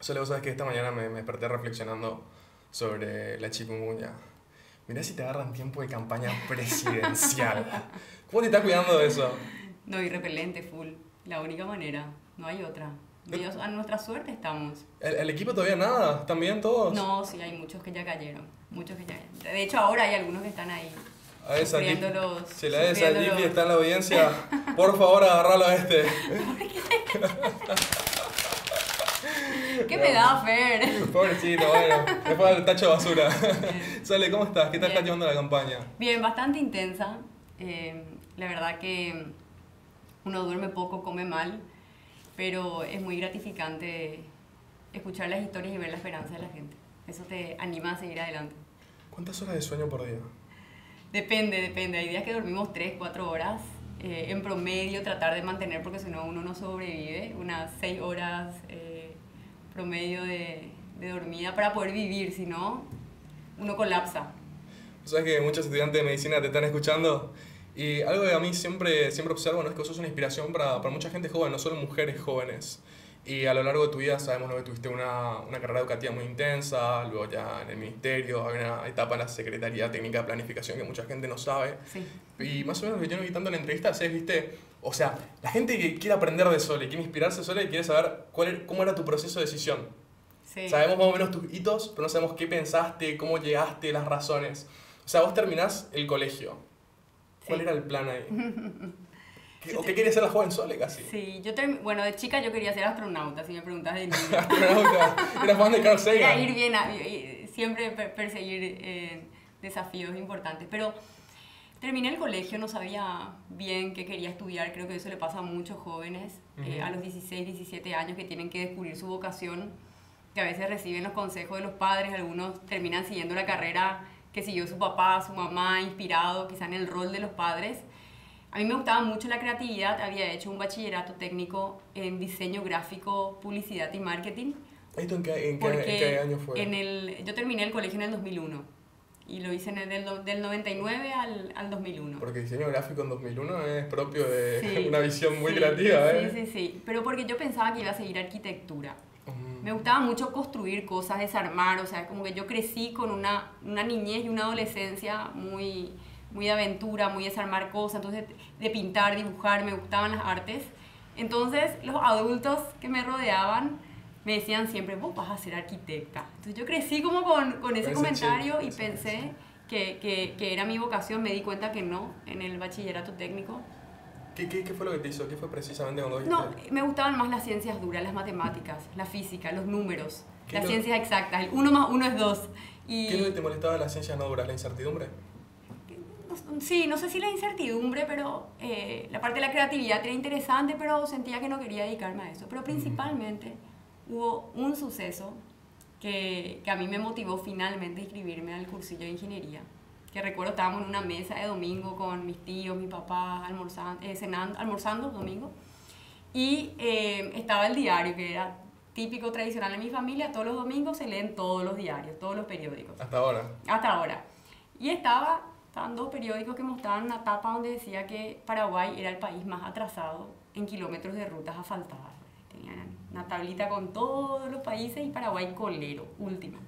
Solo vos sabés que esta mañana me desperté reflexionando sobre la chikungunya. Mirá si te agarran tiempo de campaña presidencial. ¿Cómo te estás cuidando de eso? No, y repelente, full. La única manera. No hay otra. Dios, a nuestra suerte estamos. ¿El equipo todavía nada? ¿Están bien todos? No, sí, hay muchos que ya cayeron. Muchos que ya cayeron. De hecho, ahora hay algunos que están ahí. A esa Sufriendo los... Si la de esa sufriendo Lipi los- está en la audiencia, por favor agarralo a este. ¿Qué me da, Fer? Pobrecito, bueno, después del tacho de basura. Sale, ¿cómo estás? ¿Qué tal está Bien. llevando la campaña? Bien, bastante intensa. La verdad que uno duerme poco, come mal, pero es muy gratificante escuchar las historias y ver la esperanza de la gente. Eso te anima a seguir adelante. ¿Cuántas horas de sueño por día? Depende. Hay días que dormimos 3, 4 horas. En promedio tratar de mantener, porque si no uno no sobrevive, unas 6 horas promedio de dormida para poder vivir, si no, uno colapsa. Sabes que muchos estudiantes de medicina te están escuchando y algo que a mí siempre observo, ¿no? Es que vos sos una inspiración para mucha gente joven, no solo mujeres jóvenes. Y a lo largo de tu vida sabemos, ¿no? Que tuviste una carrera educativa muy intensa, luego ya en el ministerio, hay una etapa en la Secretaría Técnica de Planificación que mucha gente no sabe. Sí. Y más o menos lo que yo no vi tanto en la entrevista es, ¿viste? O sea, la gente que quiere aprender de Sole, quiere inspirarse de Sole y quiere saber cómo era tu proceso de decisión. Sí. Sabemos más o menos tus hitos, pero no sabemos qué pensaste, cómo llegaste, las razones. O sea, vos terminás el colegio. ¿Cuál Sí. era el plan ahí? ¿O qué quería ser la joven Sole casi? Sí, bueno, de chica yo quería ser astronauta, si me preguntas de niña. Astronauta. Era fan de Carl Era Sagan. ir bien, siempre perseguir desafíos importantes. Pero terminé el colegio, no sabía bien qué quería estudiar, creo que eso le pasa a muchos jóvenes Ujú. a los 16, 17 años que tienen que descubrir su vocación, que a veces reciben los consejos de los padres, algunos terminan siguiendo la carrera que siguió su papá, su mamá, inspirado quizá en el rol de los padres. A mí me gustaba mucho la creatividad, había hecho un bachillerato técnico en diseño gráfico, publicidad y marketing. ¿Esto en Porque qué año fue? yo terminé el colegio en el 2001 y lo hice del 99 al 2001. Porque diseño gráfico en 2001 es propio de Sí, una visión muy sí, creativa, ¿eh? Sí, pero porque yo pensaba que iba a seguir arquitectura. Mm. Me gustaba mucho construir cosas, desarmar, o sea, como que yo crecí con una niñez y una adolescencia muy de aventura, muy de desarmar cosas, entonces de pintar, dibujar, me gustaban las artes. Entonces los adultos que me rodeaban me decían siempre, vos vas a ser arquitecta. Entonces yo crecí como con ese Ese comentario chip, y sí, pensé sí. que era mi vocación, me di cuenta que no en el bachillerato técnico. ¿Qué fue lo que te hizo? ¿Qué fue precisamente cuando No, dijiste? me gustaban más las ciencias duras, las matemáticas, la física, los números, ¿Qué las no- ciencias exactas, el 1 más 1 es 2. ¿Qué es lo que te molestaba de las ciencias no duras? ¿La incertidumbre? Sí, no sé si la incertidumbre, pero la parte de la creatividad era interesante, pero sentía que no quería dedicarme a eso. Pero principalmente hubo un suceso que a mí me motivó finalmente a inscribirme al cursillo de ingeniería. Que recuerdo, estábamos en una mesa de domingo con mis tíos, mi papá, almorzando domingo. Y estaba el diario, que era típico, tradicional en mi familia. Todos los domingos se leen todos los diarios, todos los periódicos. Hasta ahora. Hasta ahora. Y estaban dos periódicos que mostraban una tapa donde decía que Paraguay era el país más atrasado en kilómetros de rutas asfaltadas. Tenían una tablita con todos los países y Paraguay colero, último.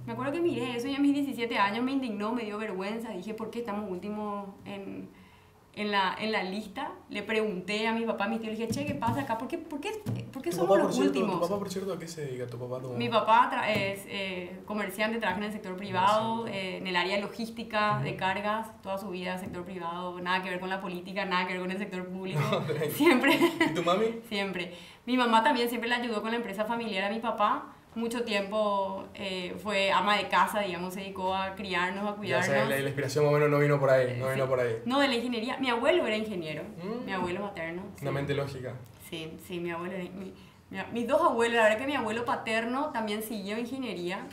Me acuerdo que miré eso y a mis 17 años me indignó, me dio vergüenza. Dije, ¿por qué estamos últimos en la lista? Le pregunté a mi papá, a mi tío, le dije, che, ¿qué pasa acá? ¿Por qué ¿Tu somos papá, los por cierto, últimos? ¿Tu papá, por cierto, a qué se dedica? ¿Tu papá? Mi papá es comerciante, trabaja en el sector privado, en el área de logística, de cargas, toda su vida sector privado, nada que ver con la política, nada que ver con el sector público, siempre, ¿Y tu mami? siempre. Mi mamá también siempre le ayudó con la empresa familiar a mi papá, mucho tiempo fue ama de casa, digamos, se dedicó a criarnos, a Ya cuidarnos. sé, la inspiración más o menos no vino por ahí, no Sí. vino por ahí. No, de la ingeniería. Mi abuelo era ingeniero, Mm. mi abuelo materno. Una sí. mente lógica. Sí, mi abuelo, mis dos abuelos, la verdad que mi abuelo paterno también siguió ingeniería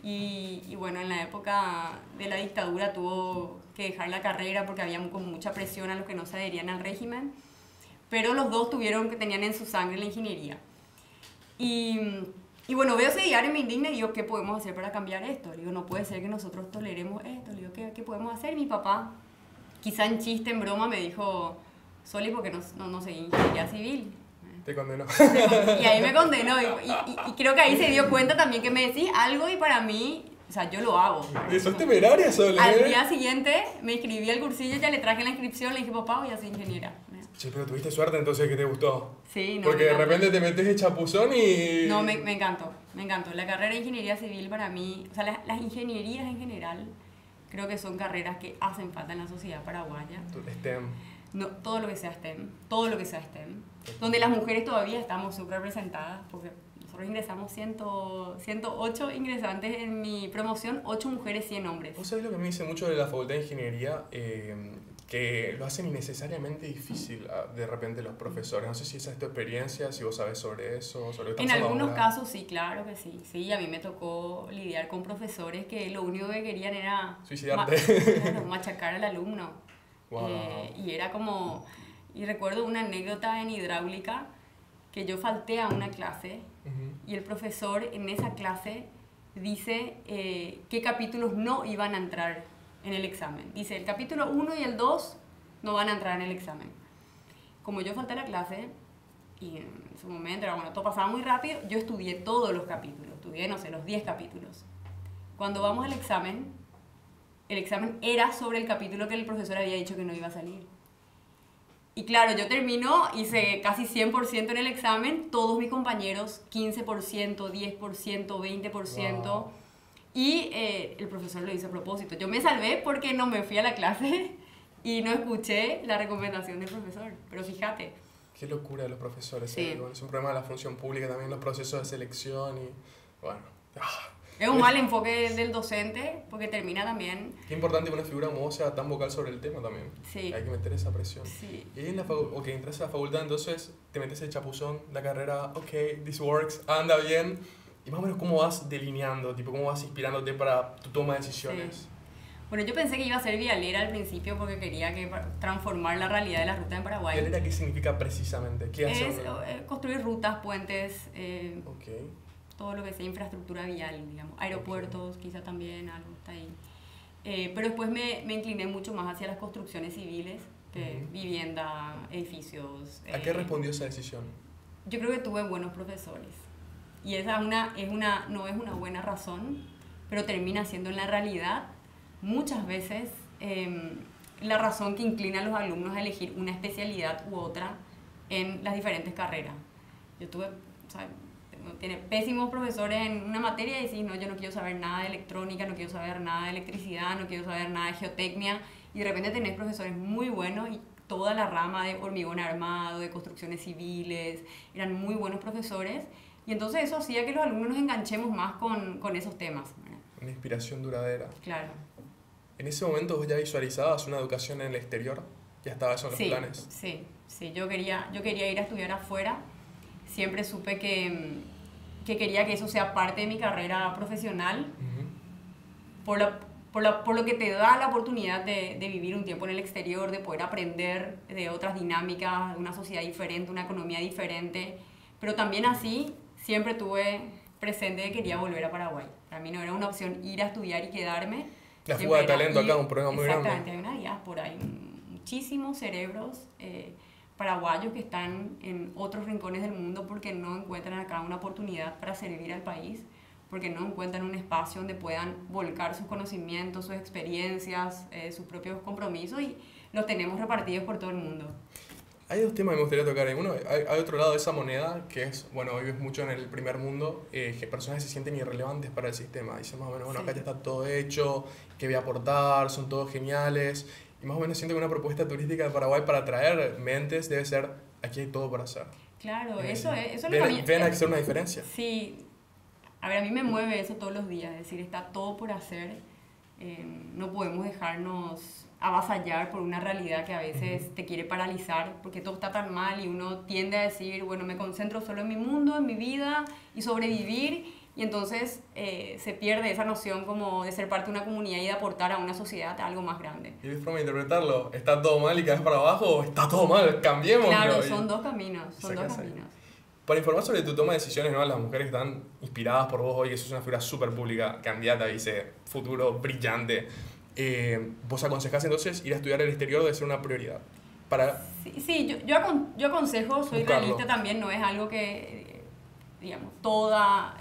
y bueno, en la época de la dictadura tuvo que dejar la carrera porque había como mucha presión a los que no se adherían al régimen, pero los dos tenían en su sangre la ingeniería. Y bueno, veo ese diario y me indigna y digo, ¿qué podemos hacer para cambiar esto? Le digo, no puede ser que nosotros toleremos esto. Le digo, ¿qué podemos hacer? Y mi papá, quizá en chiste, en broma, me dijo, Soli, ¿por qué no seguí ingeniería civil? Te condenó. Y ahí me condenó. Y creo que ahí se dio cuenta también que me decís algo y para mí, o sea, yo lo hago. Sos temeraria, Sole. Al día siguiente me inscribí al cursillo, ya le traje la inscripción, le dije, papá, voy a ser ingeniera. Che, pero tuviste suerte entonces que te gustó. Sí, no. Porque de repente te metes de chapuzón y... No, me encantó, me encantó. La carrera de ingeniería civil para mí, o sea, las ingenierías en general, creo que son carreras que hacen falta en la sociedad paraguaya. STEM. No, todo lo que sea STEM, todo lo que sea STEM. Donde las mujeres todavía estamos subrepresentadas, porque nosotros ingresamos 108 ingresantes en mi promoción, 8 mujeres, 100 hombres. ¿Vos sabés lo que me dice mucho de la Facultad de Ingeniería? Que lo hacen innecesariamente difícil de repente los profesores. No sé si esa es tu experiencia, si vos sabés sobre eso, sobre lo que En estamos algunos ahora. casos sí, claro que sí. Sí, a mí me tocó lidiar con profesores que lo único que querían era Suicidarte. claro, machacar al alumno. Wow. Y era como... Y recuerdo una anécdota en hidráulica que yo falté a una clase y el profesor en esa clase dice qué capítulos no iban a entrar en el examen. Dice, el capítulo 1 y el 2 no van a entrar en el examen. Como yo falté a la clase, y en su momento era, bueno, todo pasaba muy rápido, yo estudié todos los capítulos, estudié, no sé, los 10 capítulos. Cuando vamos al examen, el examen era sobre el capítulo que el profesor había dicho que no iba a salir. Y claro, yo termino, hice casi 100% en el examen, todos mis compañeros 15%, 10%, 20%. Wow. Y el profesor lo hizo a propósito. Yo me salvé porque no me fui a la clase y no escuché la recomendación del profesor. Pero fíjate. Qué locura de los profesores. Sí. Es un problema de la función pública también, los procesos de selección y bueno. Es un mal enfoque del docente porque termina también... Qué importante que una figura como vos sea tan vocal sobre el tema también. Sí. Hay que meter esa presión. Sí. Y ahí entras a la facultad, entonces te metes el chapuzón, la carrera, ok, this works, anda bien. Y más o menos cómo vas delineando, tipo cómo vas inspirándote para tu toma de decisiones. Sí. Bueno, yo pensé que iba a ser vialera al principio porque quería transformar la realidad de la ruta en Paraguay. ¿Vialera qué significa precisamente? ¿Qué hace? Es construir rutas, puentes, okay. Todo lo que sea infraestructura vial, digamos, aeropuertos, okay. Quizá también algo está ahí. Pero después me incliné mucho más hacia las construcciones civiles, vivienda, edificios. ¿A qué respondió esa decisión? Yo creo que tuve buenos profesores. Y esa no es una buena razón, pero termina siendo en la realidad muchas veces la razón que inclina a los alumnos a elegir una especialidad u otra en las diferentes carreras. Yo tuve, o sea, tiene pésimos profesores en una materia y decís, no, yo no quiero saber nada de electrónica, no quiero saber nada de electricidad, no quiero saber nada de geotecnia, y de repente tenés profesores muy buenos y toda la rama de hormigón armado, de construcciones civiles, eran muy buenos profesores. Y entonces eso hacía que los alumnos nos enganchemos más con esos temas, ¿verdad? Una inspiración duradera. Claro. ¿En ese momento vos ya visualizabas una educación en el exterior? ¿Ya estaba eso en los planes? Sí. Yo quería ir a estudiar afuera. Siempre supe que quería que eso sea parte de mi carrera profesional. Por lo que te da la oportunidad de vivir un tiempo en el exterior, de poder aprender de otras dinámicas, de una sociedad diferente, una economía diferente. Pero también así siempre tuve presente que quería volver a Paraguay. Para mí no era una opción ir a estudiar y quedarme. La fuga de talento acá es un problema muy grande. Exactamente, hay una diáspora, hay muchísimos cerebros paraguayos que están en otros rincones del mundo porque no encuentran acá una oportunidad para servir al país, porque no encuentran un espacio donde puedan volcar sus conocimientos, sus experiencias, sus propios compromisos, y los tenemos repartidos por todo el mundo. Hay dos temas que me gustaría tocar. Uno, hay otro lado de esa moneda, que es, bueno, hoy ves mucho en el primer mundo, que personas se sienten irrelevantes para el sistema. Dicen más o menos, bueno, acá ya está todo hecho, ¿qué voy a aportar? Son todos geniales. Y más o menos siento que una propuesta turística de Paraguay para atraer mentes debe ser, aquí hay todo para hacer. Claro, eso es lo que a mí... ¿Ven a hacer una diferencia? Sí. A ver, a mí me mueve eso todos los días, es decir, está todo por hacer. No podemos dejarnos avasallar por una realidad que a veces te quiere paralizar porque todo está tan mal y uno tiende a decir, bueno, me concentro solo en mi mundo, en mi vida y sobrevivir, y entonces se pierde esa noción como de ser parte de una comunidad y de aportar a una sociedad, a algo más grande. ¿Y es forma de interpretarlo? ¿Está todo mal y caes para abajo o está todo mal? Cambiemos. Claro, son dos caminos, Para informar sobre tu toma de decisiones, ¿no? Las mujeres que están inspiradas por vos hoy, que sos una figura súper pública, candidata, dice, futuro brillante, ¿vos aconsejás entonces ir a estudiar al exterior debe ser una prioridad? Para Sí, yo aconsejo, soy buscarlo. realista también, no es algo que, digamos, toda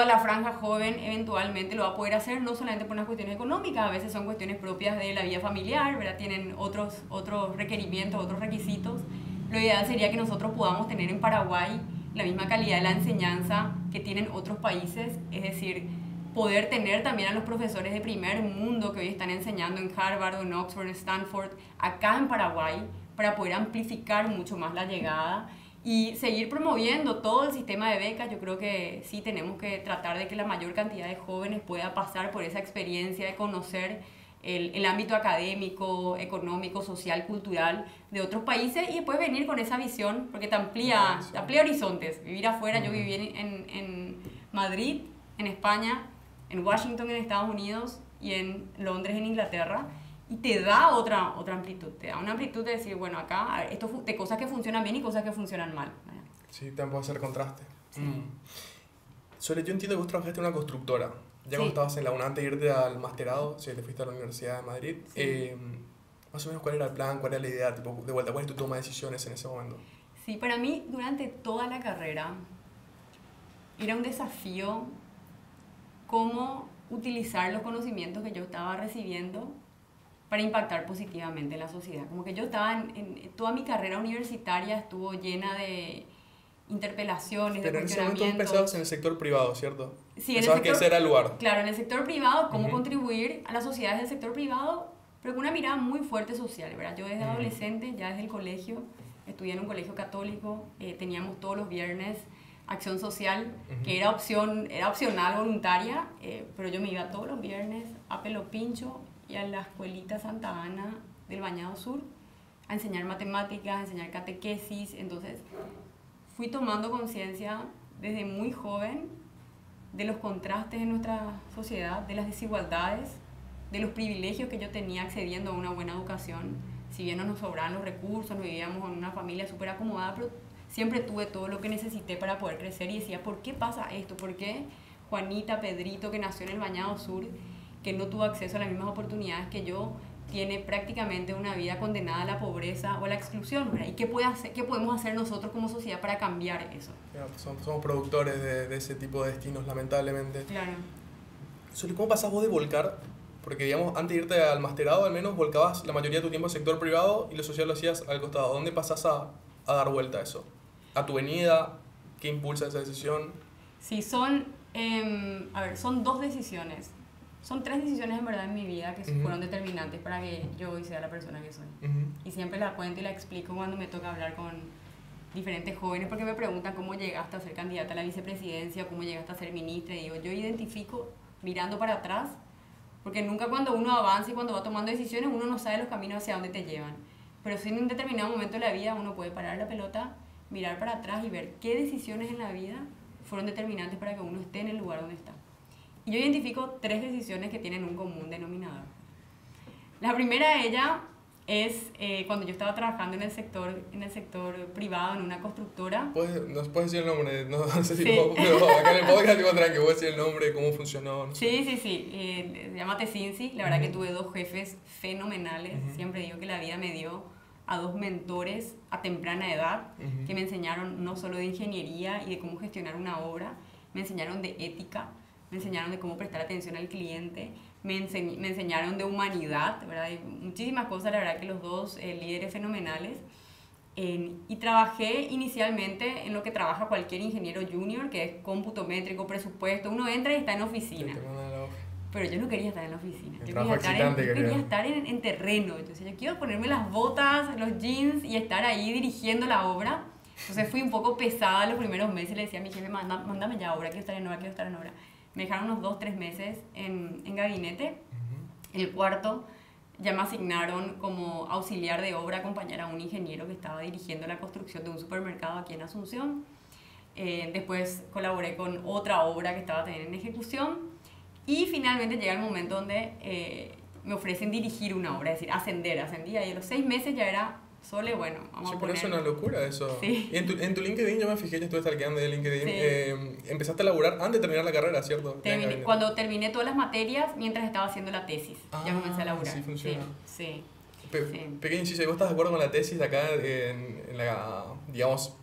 la franja joven eventualmente lo va a poder hacer, no solamente por unas cuestiones económicas, a veces son cuestiones propias de la vida familiar, ¿verdad? Tienen otros requerimientos, otros requisitos. Lo ideal sería que nosotros podamos tener en Paraguay la misma calidad de la enseñanza que tienen otros países, es decir, poder tener también a los profesores de primer mundo que hoy están enseñando en Harvard, en Oxford, en Stanford, acá en Paraguay, para poder amplificar mucho más la llegada y seguir promoviendo todo el sistema de becas. Yo creo que sí tenemos que tratar de que la mayor cantidad de jóvenes pueda pasar por esa experiencia de conocer el ámbito académico, económico, social, cultural de otros países y después venir con esa visión, porque te amplía horizontes. Vivir afuera, yo viví en Madrid, en España, en Washington, en Estados Unidos, y en Londres, en Inglaterra, y te da otra amplitud, te da una amplitud de decir, bueno, acá, de cosas que funcionan bien y cosas que funcionan mal, ¿verdad? Sí, también puede hacer contraste. Sí. Sole, yo entiendo que vos trabajaste en una constructora. Ya cuando estabas en la UNA, antes de irte al masterado, si te fuiste a la Universidad de Madrid, Sí. más o menos cuál era el plan, cuál era la idea, tipo, de vuelta, cuál es tu toma de decisiones en ese momento. Sí, para mí, durante toda la carrera, era un desafío cómo utilizar los conocimientos que yo estaba recibiendo para impactar positivamente en la sociedad. Como que yo estaba toda mi carrera universitaria estuvo llena de interpelaciones, Pero de en ese momento cuestionamientos. empezabas en el sector privado, ¿cierto? Sí, en el Pensabas que ese era el lugar. Claro, en el sector privado, cómo Ujú. contribuir a las sociedades del sector privado, pero con una mirada muy fuerte social, ¿verdad? Yo desde adolescente, ya desde el colegio, estudié en un colegio católico, teníamos todos los viernes acción social, que era opcional, voluntaria, pero yo me iba todos los viernes a Pelo Pincho y a la escuelita Santa Ana del Bañado Sur a enseñar matemáticas, a enseñar catequesis. Entonces fui tomando conciencia desde muy joven de los contrastes en nuestra sociedad, de las desigualdades, de los privilegios que yo tenía accediendo a una buena educación. Si bien no nos sobraban los recursos, no vivíamos en una familia súper acomodada, pero siempre tuve todo lo que necesité para poder crecer y decía, ¿por qué pasa esto? ¿Por qué Juanita, Pedrito, que nació en el Bañado Sur, que no tuvo acceso a las mismas oportunidades que yo, tiene prácticamente una vida condenada a la pobreza o a la exclusión, ¿verdad? ¿Y qué podemos hacer nosotros como sociedad para cambiar eso? Ya, pues somos productores de ese tipo de destinos, lamentablemente. Claro. Sole, ¿cómo pasás vos de volcar? Porque, digamos, antes de irte al masterado, al menos, volcabas la mayoría de tu tiempo al sector privado y lo social lo hacías al costado. ¿Dónde pasás a dar vuelta a eso? ¿A tu venida? ¿Qué impulsa esa decisión? Sí, son dos decisiones. Son tres decisiones en verdad en mi vida que fueron determinantes para que yo hoy sea la persona que soy. Y siempre la cuento y la explico cuando me toca hablar con diferentes jóvenes porque me preguntan cómo llegaste a ser candidata a la vicepresidencia, cómo llegaste a ser ministra. Y digo, yo identifico mirando para atrás, porque nunca cuando uno avanza y cuando va tomando decisiones uno no sabe los caminos hacia dónde te llevan. Pero sí en un determinado momento de la vida uno puede parar la pelota, mirar para atrás y ver qué decisiones en la vida fueron determinantes para que uno esté en el lugar donde está. Y yo identifico tres decisiones que tienen un común denominador. La primera de ellas es cuando yo estaba trabajando en el sector privado, en una constructora. ¿Nos puedes decir el nombre? No sé si Sí. pero acá en el podcast digo tranqui, puedes decir el nombre, cómo funcionó. No sé. Sí. Se llama Tesinci. La verdad que tuve dos jefes fenomenales. Siempre digo que la vida me dio a dos mentores a temprana edad que me enseñaron no solo de ingeniería y de cómo gestionar una obra, me enseñaron de ética, me enseñaron de cómo prestar atención al cliente, me enseñaron de humanidad, ¿verdad? Y muchísimas cosas, la verdad que los dos líderes fenomenales. Y trabajé inicialmente en lo que trabaja cualquier ingeniero junior, que es cómputo métrico, presupuesto. Uno entra y está en oficina. Pero yo no quería estar en la oficina. Yo quería estar en terreno. Entonces yo quiero ponerme las botas, los jeans y estar ahí dirigiendo la obra. Entonces fui un poco pesada los primeros meses. Le decía a mi jefe, mándame ya obra, quiero estar en obra. Me dejaron unos 2-3 meses en gabinete. El cuarto ya me asignaron como auxiliar de obra, acompañar a un ingeniero que estaba dirigiendo la construcción de un supermercado aquí en Asunción. Después colaboré con otra obra que estaba también en ejecución. Y finalmente llega el momento donde me ofrecen dirigir una obra, es decir, ascendí. Y a los 6 meses ya era Sole, bueno, vamos a poner... Pero es una locura eso. Sí. Y en tu LinkedIn, yo me fijé, ya estuve stalkeando de LinkedIn, Sí. Empezaste a laburar antes de terminar la carrera, ¿cierto? Cuando terminé todas las materias, mientras estaba haciendo la tesis, ya comencé a laburar. Sí, funciona. Sí. Sí. Pequeño inciso, ¿y vos estás de acuerdo con la tesis de acá en la, digamos,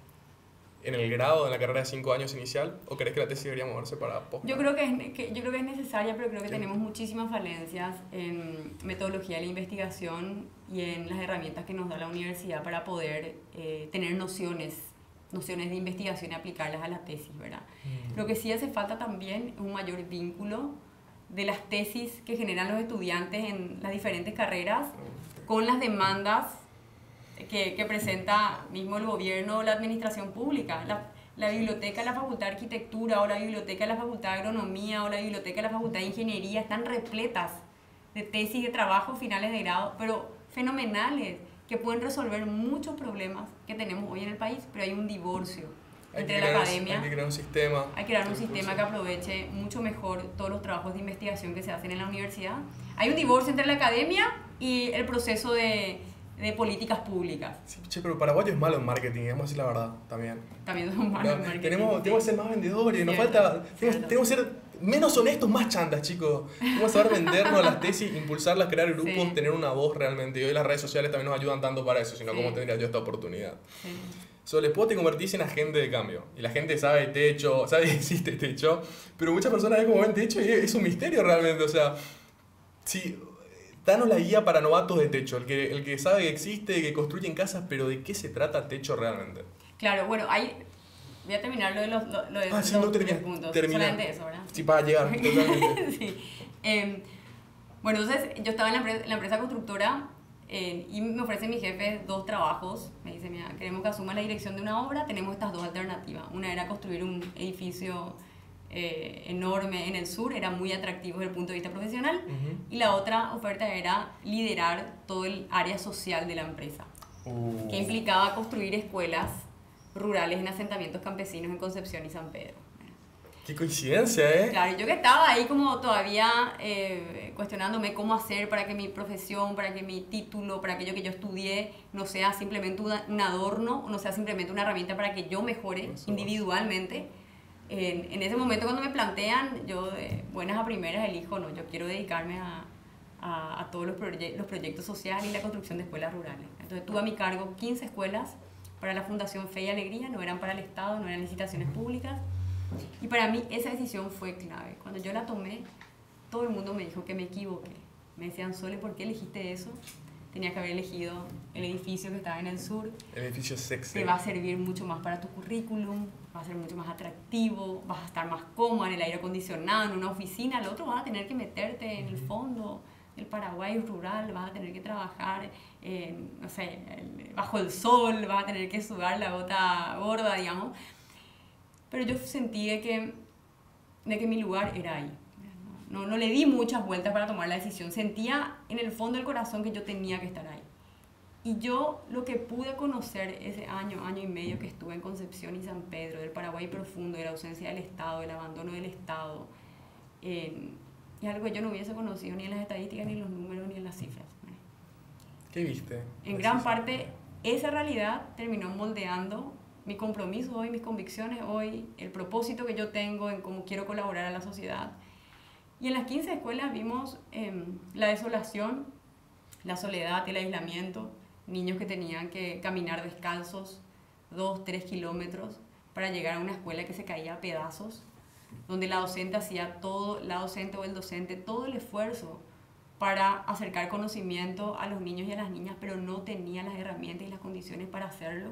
en el grado, en la carrera de 5 años inicial? ¿O crees que la tesis debería moverse para post? Yo creo yo creo que es necesaria, pero creo que Sí. tenemos muchísimas falencias en metodología de la investigación y en las herramientas que nos da la universidad para poder tener nociones de investigación y aplicarlas a la tesis, ¿verdad? Lo que sí hace falta también es un mayor vínculo de las tesis que generan los estudiantes en las diferentes carreras con las demandas que presenta mismo el gobierno o la administración pública. La biblioteca de la Facultad de Arquitectura o la biblioteca de la Facultad de Agronomía o la biblioteca de la Facultad de Ingeniería están repletas de tesis de trabajo finales de grado, pero fenomenales, que pueden resolver muchos problemas que tenemos hoy en el país, pero hay un divorcio entre la academia. Hay que crear un sistema. Hay que crear un sistema que aproveche mucho mejor todos los trabajos de investigación que se hacen en la universidad. Hay un divorcio entre la academia y el proceso de políticas públicas. Sí, che, pero Paraguay es malo en marketing, vamos a decir la verdad también. También somos malos en marketing. Tenemos que ser más vendedores, nos Cierto, falta. Tenemos que ser menos honestos, más chantas, chicos. Tenemos que saber vendernos las tesis, impulsarlas, crear grupos, Sí. tener una voz realmente. Y hoy las redes sociales también nos ayudan tanto para eso, sino Sí. cómo tendría yo esta oportunidad. Sí. Sobre Después te convertís en agente de cambio. Y la gente sabe techo, sabe que existe techo, pero muchas personas ven como ven techo y es un misterio realmente. O sea, sí, danos la guía para novatos de techo, el que sabe que existe, que construyen casas, pero ¿de qué se trata techo realmente? Claro, bueno, voy a terminar lo de los Sí, no, tres puntos. termina. Solamente eso, ¿verdad? Sí, para llegar, totalmente. Sí. Bueno, entonces yo estaba en la empresa constructora y me ofrece mi jefe 2 trabajos. Me dice, mira, queremos que asumas la dirección de una obra, tenemos estas 2 alternativas. Una era construir un edificio enorme en el sur, era muy atractivo desde el punto de vista profesional. Y la otra oferta era liderar todo el área social de la empresa, que implicaba construir escuelas rurales en asentamientos campesinos en Concepción y San Pedro. Qué coincidencia, ¿eh? Claro, yo que estaba ahí como todavía cuestionándome cómo hacer para que mi profesión, para que mi título, para aquello que yo estudié no sea simplemente un adorno, no sea simplemente una herramienta para que yo mejore individualmente. En ese momento cuando me plantean, yo de buenas a primeras elijo, no, yo quiero dedicarme a todos los proyectos sociales y la construcción de escuelas rurales. Entonces tuve a mi cargo 15 escuelas para la Fundación Fe y Alegría, no eran para el Estado, no eran licitaciones públicas. Y para mí esa decisión fue clave. Cuando yo la tomé, todo el mundo me dijo que me equivoqué. Me decían, Sole, ¿por qué elegiste eso? Tenía que haber elegido el edificio que estaba en el sur. El edificio sexy. Te va a servir mucho más para tu currículum, va a ser mucho más atractivo, vas a estar más cómoda en el aire acondicionado, en una oficina. Lo otro vas a tener que meterte en el fondo del Paraguay rural, vas a tener que trabajar, no sé, bajo el sol, vas a tener que sudar la gota gorda, digamos. Pero yo sentí de que mi lugar era ahí. No le di muchas vueltas para tomar la decisión. Sentía en el fondo del corazón que yo tenía que estar ahí. Y yo lo que pude conocer ese año y medio que estuve en Concepción y San Pedro, del Paraguay profundo, de la ausencia del Estado, del abandono del Estado, es algo que yo no hubiese conocido ni en las estadísticas, ni en los números, ni en las cifras. ¿Qué viste? En gran parte, esa realidad terminó moldeando mi compromiso hoy, mis convicciones hoy, el propósito que yo tengo en cómo quiero colaborar a la sociedad. Y en las 15 escuelas vimos la desolación, la soledad, el aislamiento, niños que tenían que caminar descalzos 2-3 kilómetros para llegar a una escuela que se caía a pedazos, donde la docente hacía todo, la docente o el docente, todo el esfuerzo para acercar conocimiento a los niños y a las niñas, pero no tenía las herramientas y las condiciones para hacerlo.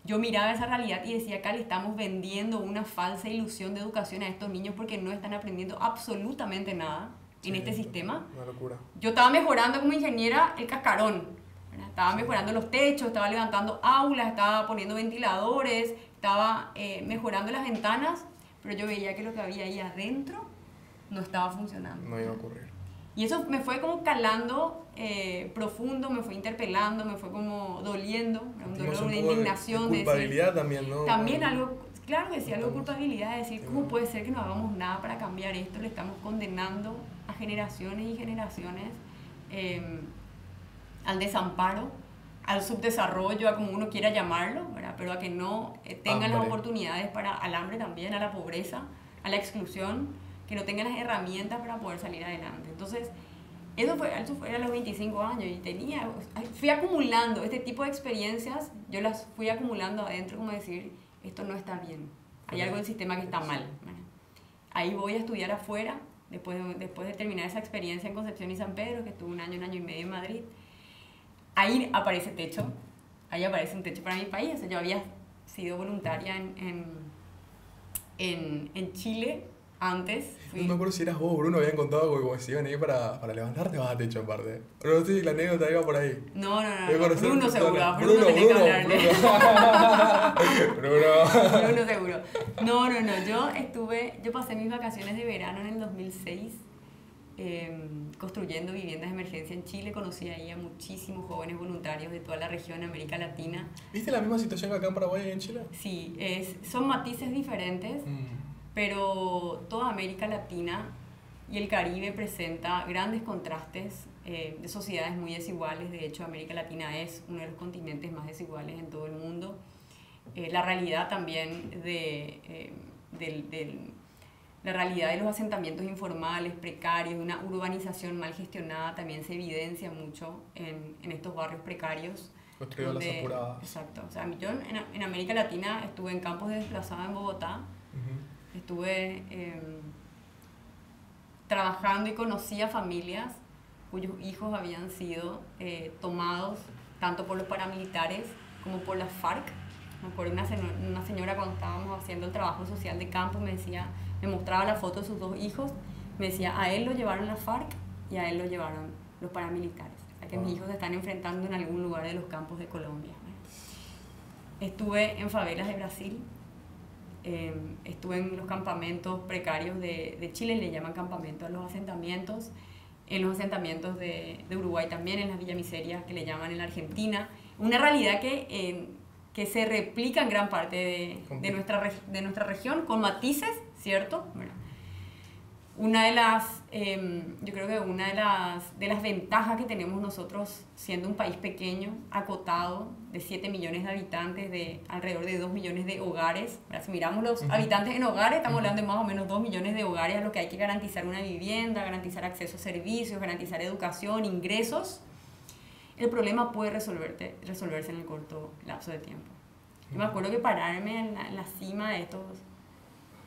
Yo miraba esa realidad y decía, acá le estamos vendiendo una falsa ilusión de educación a estos niños porque no están aprendiendo absolutamente nada en este sistema. Una locura. Yo estaba mejorando como ingeniera el cascarón, ¿verdad? Estaba mejorando los techos, estaba levantando aulas, estaba poniendo ventiladores, estaba mejorando las ventanas, pero yo veía que lo que había ahí adentro no estaba funcionando. No iba a ocurrir. Y eso me fue como calando profundo, me fue interpelando, me fue como doliendo, un dolor, una indignación. De culpabilidad también, ¿no? También algo, claro que sí, algo de culpabilidad, de decir, ¿cómo puede ser que no hagamos nada para cambiar esto? Le estamos condenando a generaciones y generaciones al desamparo, al subdesarrollo, a como uno quiera llamarlo, ¿verdad? Pero a que no tengan las oportunidades al hambre también, a la pobreza, a la exclusión, que no tengan las herramientas para poder salir adelante. Entonces, Eso fue a los 25 años y fui acumulando este tipo de experiencias, yo las fui acumulando adentro, como decir, esto no está bien, hay algo del sistema que está mal. Bueno, ahí voy a estudiar afuera, después de terminar esa experiencia en Concepción y San Pedro, que estuve un año y medio en Madrid. Ahí aparece techo, ahí aparece un techo para mi país. O sea, yo había sido voluntaria en Chile antes. No me acuerdo si eras vos o Bruno, habían contado que como si iban ahí para levantarte vas a techo aparte. Pero no sé si la anécdota iba por ahí. No, Bruno seguro. Bruno tenés que hablarle. Bruno seguro. No. Yo pasé mis vacaciones de verano en el 2006 construyendo viviendas de emergencia en Chile. Conocí ahí a muchísimos jóvenes voluntarios de toda la región de América Latina. ¿Viste la misma situación que acá en Paraguay y en Chile? Sí, son matices diferentes, pero toda América Latina y el Caribe presenta grandes contrastes de sociedades muy desiguales. De hecho, América Latina es uno de los continentes más desiguales en todo el mundo. La realidad también la realidad de los asentamientos informales, precarios, de una urbanización mal gestionada también se evidencia mucho en estos barrios precarios. Construido las apuradas. Exacto. O sea, yo en América Latina estuve en campos de desplazados en Bogotá, estuve trabajando y conocí a familias cuyos hijos habían sido tomados tanto por los paramilitares como por las FARC. Me acuerdo una señora cuando estábamos haciendo el trabajo social de campo me mostraba la foto de sus dos hijos, me decía, a él lo llevaron las FARC y a él lo llevaron los paramilitares. O sea, que mis hijos se están enfrentando en algún lugar de los campos de Colombia. Estuve en favelas de Brasil, estuve en los campamentos precarios de Chile, le llaman campamentos a los asentamientos, en los asentamientos de Uruguay también, en las villamiserias que le llaman en la Argentina. Una realidad que se replica en gran parte de nuestra región, con matices, ¿cierto? Bueno, yo creo que una de las ventajas que tenemos nosotros, siendo un país pequeño, acotado, de 7 millones de habitantes, de alrededor de 2 millones de hogares. Si miramos los habitantes en hogares, estamos hablando de más o menos 2 millones de hogares a los que hay que garantizar una vivienda, garantizar acceso a servicios, garantizar educación, ingresos. El problema puede resolverse en el corto lapso de tiempo. Yo me acuerdo que pararme en la cima de estos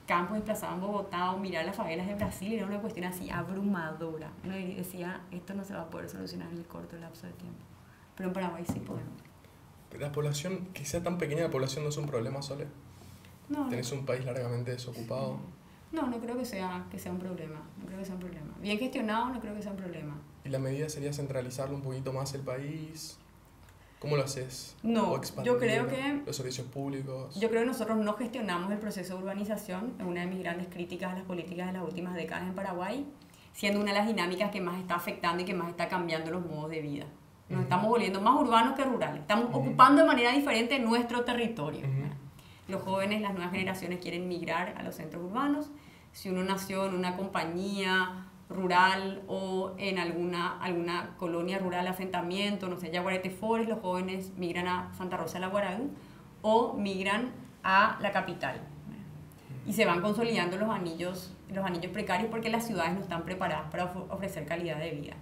campos desplazados en Bogotá o mirar las favelas de Brasil era una cuestión así abrumadora. Uno decía, esto no se va a poder solucionar en el corto lapso de tiempo. Pero en Paraguay sí podemos. La población, que sea tan pequeña la población, no es un problema, Sole. No. ¿Tenés un país largamente desocupado? No creo que sea un problema. No creo que sea un problema. Bien gestionado, no creo que sea un problema. ¿Y la medida sería centralizarlo un poquito más el país? ¿Cómo lo haces? No, yo creo que... los servicios públicos. Yo creo que nosotros no gestionamos el proceso de urbanización. Es una de mis grandes críticas a las políticas de las últimas décadas en Paraguay, siendo una de las dinámicas que más está afectando y que más está cambiando los modos de vida. Nos estamos volviendo más urbanos que rurales. Estamos ocupando de manera diferente nuestro territorio. Los jóvenes, las nuevas generaciones quieren migrar a los centros urbanos. Si uno nació en una compañía rural o en alguna colonia rural, asentamiento, no sé, Yaguareté Forest, los jóvenes migran a Santa Rosa de la Guaraú o migran a la capital. Y se van consolidando los anillos precarios porque las ciudades no están preparadas para ofrecer calidad de vida.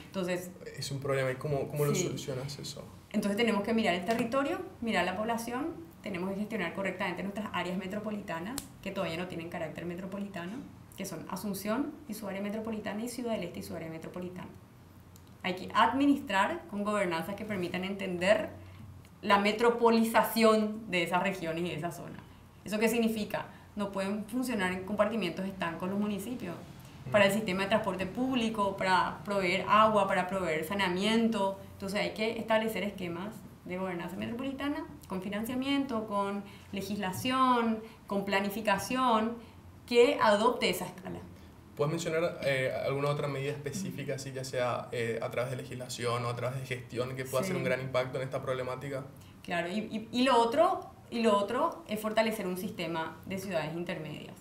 Entonces, es un problema. ¿Y cómo lo solucionas eso? Entonces tenemos que mirar el territorio, mirar la población, tenemos que gestionar correctamente nuestras áreas metropolitanas, que todavía no tienen carácter metropolitano, que son Asunción y su área metropolitana y Ciudad del Este y su área metropolitana. Hay que administrar con gobernanzas que permitan entender la metropolización de esas regiones y de esa zona. ¿Eso qué significa? No pueden funcionar en compartimientos estancos los municipios. Para el sistema de transporte público, para proveer agua, para proveer saneamiento. Entonces hay que establecer esquemas de gobernanza metropolitana con financiamiento, con legislación, con planificación, que adopte esa escala. ¿Puedes mencionar alguna otra medida específica, así ya sea a través de legislación o a través de gestión, que pueda hacer un gran impacto en esta problemática? Claro, y lo otro es fortalecer un sistema de ciudades intermedias.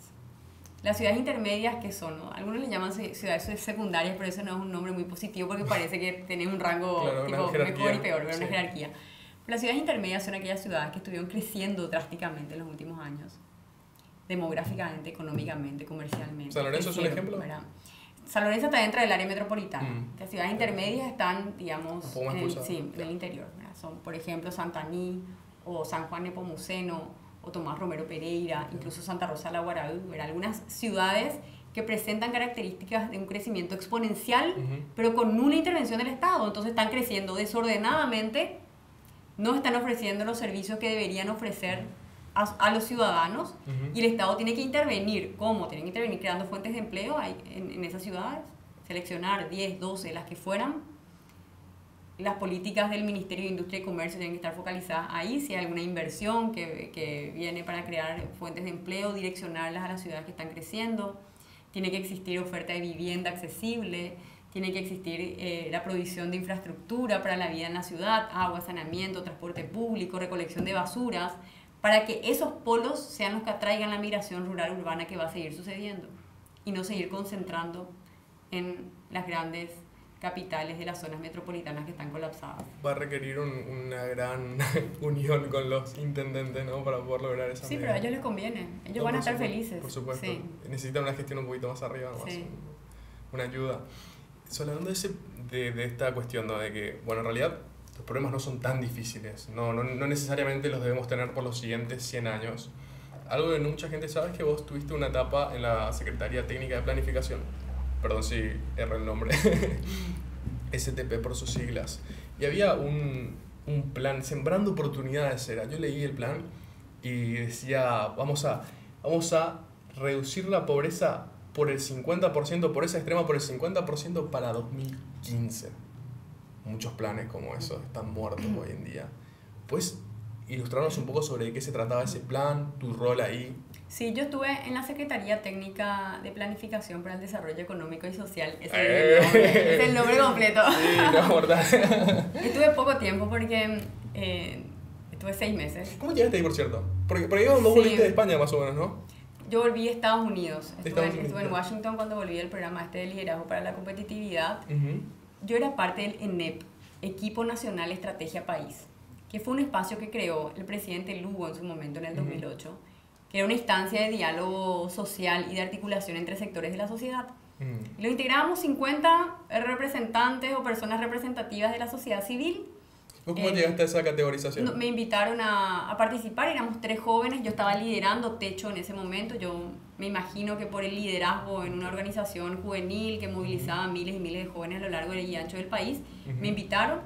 Las ciudades intermedias, ¿qué son? ¿No? Algunos le llaman ciudades secundarias, pero eso no es un nombre muy positivo porque parece que tenés un rango tipo mejor y peor, pero una jerarquía. Pero las ciudades intermedias son aquellas ciudades que estuvieron creciendo drásticamente en los últimos años, demográficamente, económicamente, comercialmente. ¿San Lorenzo es un ejemplo? San Lorenzo está dentro del área metropolitana. Las ciudades intermedias están, digamos, un poco más en el interior, ¿verdad? Son, por ejemplo, Santaní, o San Juan Nepomuceno, o Tomás Romero Pereira, incluso Santa Rosa de la Guaraú, ¿verdad? Algunas ciudades que presentan características de un crecimiento exponencial, pero con nula intervención del Estado. Entonces están creciendo desordenadamente, no están ofreciendo los servicios que deberían ofrecer a los ciudadanos, y el Estado tiene que intervenir. ¿Cómo? Tienen que intervenir creando fuentes de empleo en esas ciudades, seleccionar 10, 12, las que fueran. Las políticas del Ministerio de Industria y Comercio tienen que estar focalizadas ahí. Si hay alguna inversión que viene para crear fuentes de empleo, direccionarlas a las ciudades que están creciendo. Tiene que existir oferta de vivienda accesible, tiene que existir la provisión de infraestructura para la vida en la ciudad, agua, saneamiento, transporte público, recolección de basuras, para que esos polos sean los que atraigan la migración rural urbana que va a seguir sucediendo y no seguir concentrando en las grandes capitales de las zonas metropolitanas que están colapsadas. Va a requerir una gran unión con los intendentes, ¿no? Para poder lograr esa medida. Pero a ellos les conviene, ellos van a estar felices. Por supuesto, sí. Necesitan una gestión un poquito más arriba, más una ayuda. Hablando de esta cuestión, ¿no? De que, bueno, en realidad los problemas no son tan difíciles, no necesariamente los debemos tener por los siguientes 100 años. Algo que no mucha gente sabe es que vos tuviste una etapa en la Secretaría Técnica de Planificación, perdón si erré el nombre, STP por sus siglas, y había un plan, Sembrando Oportunidades era. Yo leí el plan y decía, vamos a reducir la pobreza por el 50%, pobreza extrema por el 50% para 2015. Muchos planes como esos están muertos hoy en día. ¿Puedes ilustrarnos un poco sobre de qué se trataba ese plan, tu rol ahí? Sí, yo estuve en la Secretaría Técnica de Planificación para el Desarrollo Económico y Social. Ese es el nombre completo. Sí, no, verdad. Estuve poco tiempo porque estuve 6 meses. ¿Cómo llegaste ahí, por cierto? Porque por ahí vos volviste de España más o menos, ¿no? Yo volví a Estados Unidos. Estuve en Washington cuando volví del programa de liderazgo para la competitividad. Yo era parte del ENEP, Equipo Nacional Estrategia País, que fue un espacio que creó el presidente Lugo en su momento, en el 2008, que era una instancia de diálogo social y de articulación entre sectores de la sociedad. Lo integramos 50 representantes o personas representativas de la sociedad civil. ¿Cómo llegaste a esa categorización? Me invitaron a participar, éramos 3 jóvenes, yo estaba liderando Techo en ese momento. Yo me imagino que por el liderazgo en una organización juvenil que movilizaba miles y miles de jóvenes a lo largo y ancho del país, me invitaron,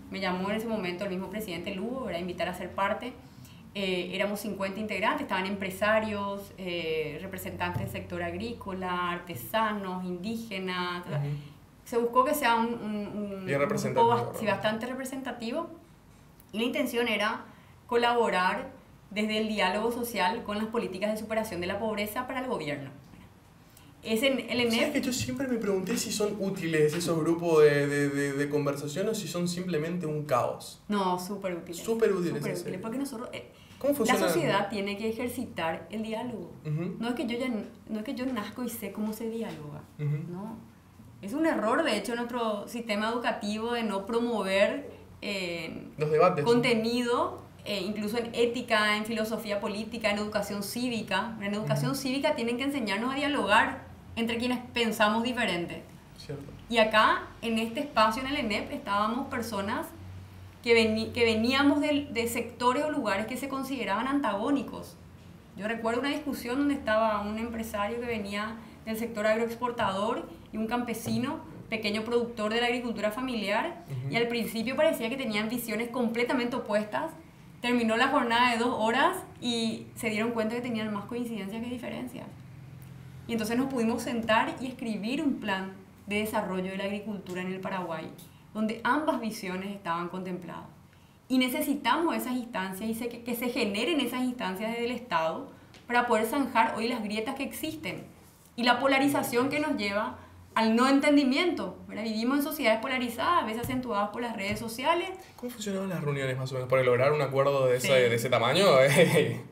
me llamó en ese momento el mismo presidente Lugo para invitar a ser parte. Éramos 50 integrantes, estaban empresarios, representantes del sector agrícola, artesanos, indígenas. Se buscó que sea un grupo bastante representativo, y la intención era colaborar desde el diálogo social con las políticas de superación de la pobreza para el gobierno. El ENEP... ¿Sabes que yo siempre me pregunté si son útiles esos grupos de conversación o si son simplemente un caos? No, súper útiles. Súper útiles, porque nosotros... ¿Cómo funciona? La sociedad tiene que ejercitar el diálogo. No es que yo nazco y sé cómo se dialoga. No. Es un error, de hecho, en nuestro sistema educativo de no promover los debates, contenido, incluso en ética, en filosofía política, en educación cívica. En educación cívica tienen que enseñarnos a dialogar entre quienes pensamos diferente. Cierto. Y acá, en este espacio, en el ENEP, estábamos personas que veníamos de sectores o lugares que se consideraban antagónicos. Yo recuerdo una discusión donde estaba un empresario que venía del sector agroexportador y un campesino, pequeño productor de la agricultura familiar, y al principio parecía que tenían visiones completamente opuestas. Terminó la jornada de 2 horas y se dieron cuenta que tenían más coincidencias que diferencias. Y entonces nos pudimos sentar y escribir un plan de desarrollo de la agricultura en el Paraguay, donde ambas visiones estaban contempladas. Y necesitamos esas instancias y que se generen esas instancias desde el Estado para poder zanjar hoy las grietas que existen y la polarización que nos lleva al no entendimiento. ¿Verdad? Vivimos en sociedades polarizadas, a veces acentuadas por las redes sociales. ¿Cómo funcionaban las reuniones más o menos para lograr un acuerdo de ese tamaño?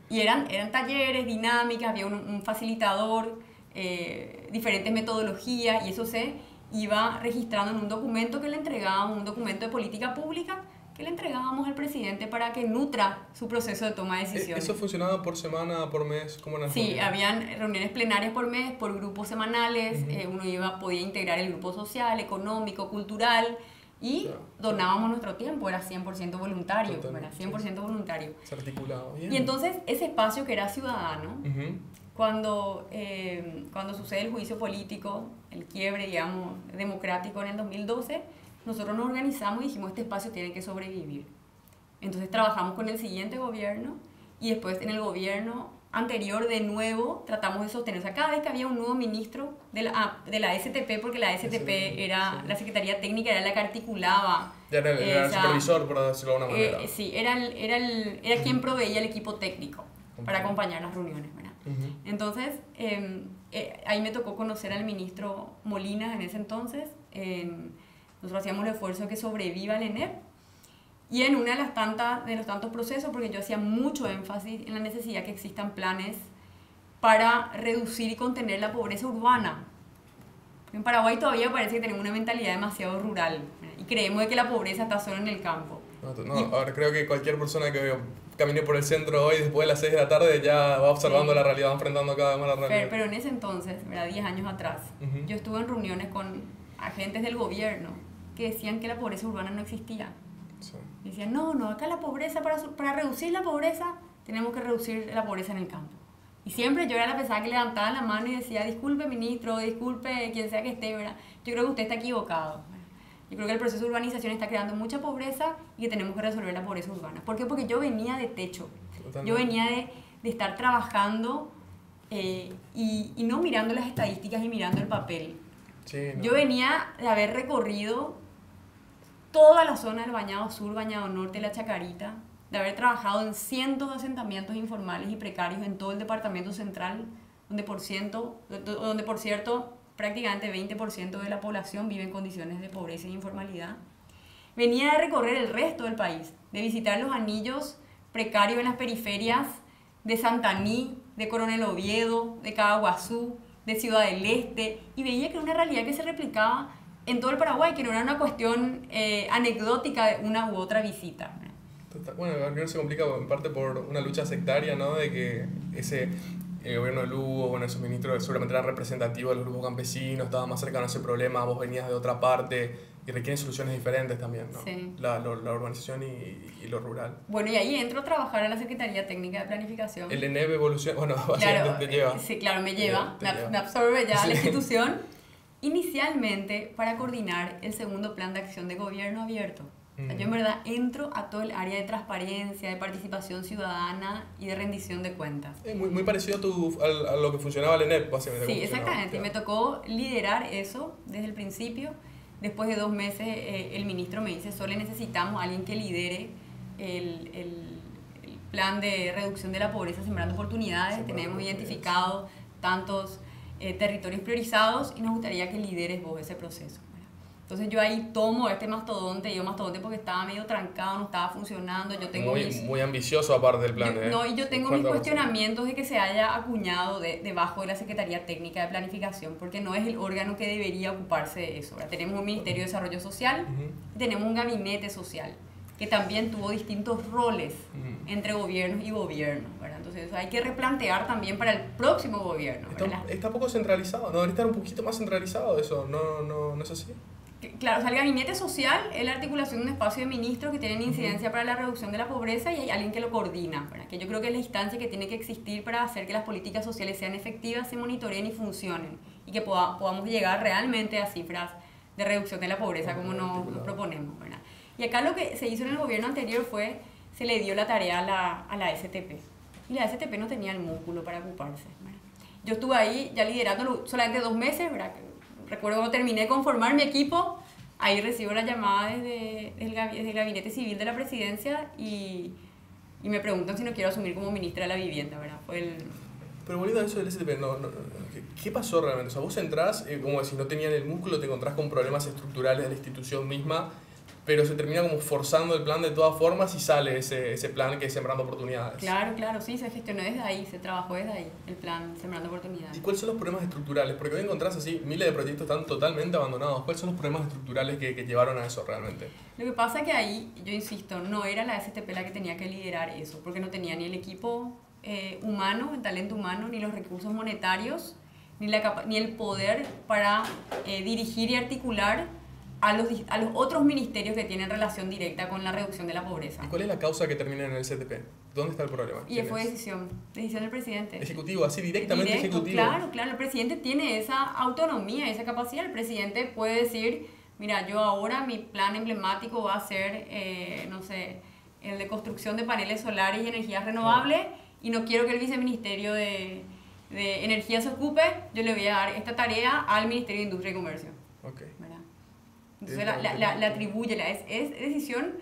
Y eran talleres, dinámicas, había un facilitador, diferentes metodologías, y eso se iba registrando en un documento que le entregábamos, un documento de política pública que le entregábamos al presidente para que nutra su proceso de toma de decisiones. ¿Eso funcionaba por semana, por mes? ¿Cómo eran las Sí, reuniones? habían reuniones plenarias por mes, por grupos semanales, uno podía integrar el grupo social, económico, cultural, y donábamos nuestro tiempo, era 100% voluntario, era 100% voluntario. Se articulaba bien. Y entonces ese espacio que era ciudadano, Ujú. cuando sucede el juicio político, el quiebre, digamos, democrático en el 2012, nosotros nos organizamos y dijimos, este espacio tiene que sobrevivir. Entonces trabajamos con el siguiente gobierno y después en el gobierno anterior de nuevo tratamos de sostener. O sea, cada vez que había un nuevo ministro de la STP, porque la STP era, la Secretaría Técnica era la que articulaba. Ya era el supervisor, por decirlo de alguna manera. Sí, era quien proveía el equipo técnico para acompañar las reuniones, ¿verdad? Entonces, ahí me tocó conocer al ministro Molina en ese entonces. Nosotros hacíamos el esfuerzo de que sobreviva el ENEP. Y en una de los tantos procesos, porque yo hacía mucho énfasis en la necesidad que existan planes para reducir y contener la pobreza urbana. En Paraguay todavía parece que tenemos una mentalidad demasiado rural, ¿verdad? Y creemos de que la pobreza está solo en el campo. Ahora creo que cualquier persona que camine por el centro hoy después de las 6 de la tarde ya va observando la realidad, va enfrentando cada vez más la realidad. Pero en ese entonces, ¿verdad? 10 años atrás, yo estuve en reuniones con agentes del gobierno que decían que la pobreza urbana no existía. Sí. Decían, no, acá la pobreza, para reducir la pobreza, tenemos que reducir la pobreza en el campo. Y siempre yo era la persona que levantaba la mano y decía, disculpe ministro, disculpe quien sea que esté, ¿verdad? Yo creo que usted está equivocado, ¿verdad? Yo creo que el proceso de urbanización está creando mucha pobreza y que tenemos que resolver la pobreza urbana. ¿Por qué? Porque yo venía de techo. Totalmente. Yo venía de estar trabajando y no mirando las estadísticas y mirando el papel. Sí, no. Yo venía de haber recorrido toda la zona del Bañado Sur, Bañado Norte, La Chacarita, de haber trabajado en cientos de asentamientos informales y precarios en todo el departamento central, donde por cierto prácticamente 20% de la población vive en condiciones de pobreza e informalidad. Venía de recorrer el resto del país, de visitar los anillos precarios en las periferias de Santaní, de Coronel Oviedo, de Caguazú, de Ciudad del Este, y veía que era una realidad que se replicaba en todo el Paraguay, que no era una cuestión anecdótica de una u otra visita. Bueno, el gobierno se complica en parte por una lucha sectaria, ¿no? De que el gobierno de Lugo, bueno, esos ministros seguramente eran representativos de los grupos campesinos, estaban más cercanos a ese problema, vos venías de otra parte y requieren soluciones diferentes también, ¿no? Sí. La urbanización y lo rural. Bueno, y ahí entro a trabajar en la Secretaría Técnica de Planificación. El ENEP evoluciona, bueno, básicamente claro, te lleva. Sí, claro, me lleva, me absorbe ya la institución. Inicialmente para coordinar el segundo plan de acción de gobierno abierto. O sea, yo en verdad entro a todo el área de transparencia, de participación ciudadana y de rendición de cuentas. Muy parecido a lo que funcionaba el ENEP, básicamente. Sí, exactamente. Me tocó liderar eso desde el principio. Después de 2 meses el ministro me dice, Sole, necesitamos a alguien que lidere el plan de reducción de la pobreza sembrando oportunidades. Tenemos identificado tantos territorios priorizados y nos gustaría que lideres vos ese proceso. Entonces yo ahí tomo este mastodonte, digo mastodonte porque estaba medio trancado, no estaba funcionando. Yo tengo muy ambicioso aparte del plan. Y yo tengo mis cuestionamientos de que se haya acuñado debajo de la Secretaría Técnica de Planificación, porque no es el órgano que debería ocuparse de eso. Ahora, tenemos un Ministerio de Desarrollo Social y tenemos un gabinete social que también tuvo distintos roles entre gobiernos y gobiernos, ¿verdad? Entonces eso hay que replantear también para el próximo gobierno. Está poco centralizado, ¿no? Debería estar un poquito más centralizado eso, ¿no es así? Claro, o sea, el gabinete social es la articulación de un espacio de ministros que tienen incidencia para la reducción de la pobreza y hay alguien que lo coordina, ¿verdad? Que yo creo que es la instancia que tiene que existir para hacer que las políticas sociales sean efectivas, se monitoreen y funcionen y que podamos llegar realmente a cifras de reducción de la pobreza como nos proponemos, ¿verdad? Y acá lo que se hizo en el gobierno anterior fue, se le dio la tarea a la STP y la STP no tenía el músculo para ocuparse, ¿verdad? Yo estuve ahí ya liderando solamente 2 meses, ¿verdad? Recuerdo cuando terminé de conformar mi equipo, ahí recibo la llamada desde el Gabinete Civil de la Presidencia y me preguntan si no quiero asumir como ministra de la Vivienda, ¿verdad? Pero volviendo a eso del STP, ¿qué pasó realmente? O sea, vos entrás, como si no tenían el músculo, te encontrás con problemas estructurales de la institución misma pero se termina como forzando el plan de todas formas y sale ese plan que es Sembrando Oportunidades. Claro, claro, sí, se gestionó desde ahí, se trabajó desde ahí, el plan Sembrando ¿Y Oportunidades. cuáles son los problemas estructurales? Porque hoy encontrás así, miles de proyectos están totalmente abandonados. ¿Cuáles son los problemas estructurales que llevaron a eso realmente? Lo que pasa es que ahí, yo insisto, no era la STP la que tenía que liderar eso, porque no tenía ni el equipo humano, el talento humano, ni los recursos monetarios, ni el poder para dirigir y articular a los otros ministerios que tienen relación directa con la reducción de la pobreza. ¿Y cuál es la causa que termina en el CTP? ¿Dónde está el problema? Y fue decisión del presidente. Ejecutivo, así directamente Directo, ejecutivo. Claro, claro, el presidente tiene esa autonomía, esa capacidad. El presidente puede decir, mira, yo ahora mi plan emblemático va a ser, no sé, el de construcción de paneles solares y energías renovables, y no quiero que el viceministerio de Energía se ocupe, yo le voy a dar esta tarea al Ministerio de Industria y Comercio. Okay. ¿Verdad? Entonces la atribuye, es decisión.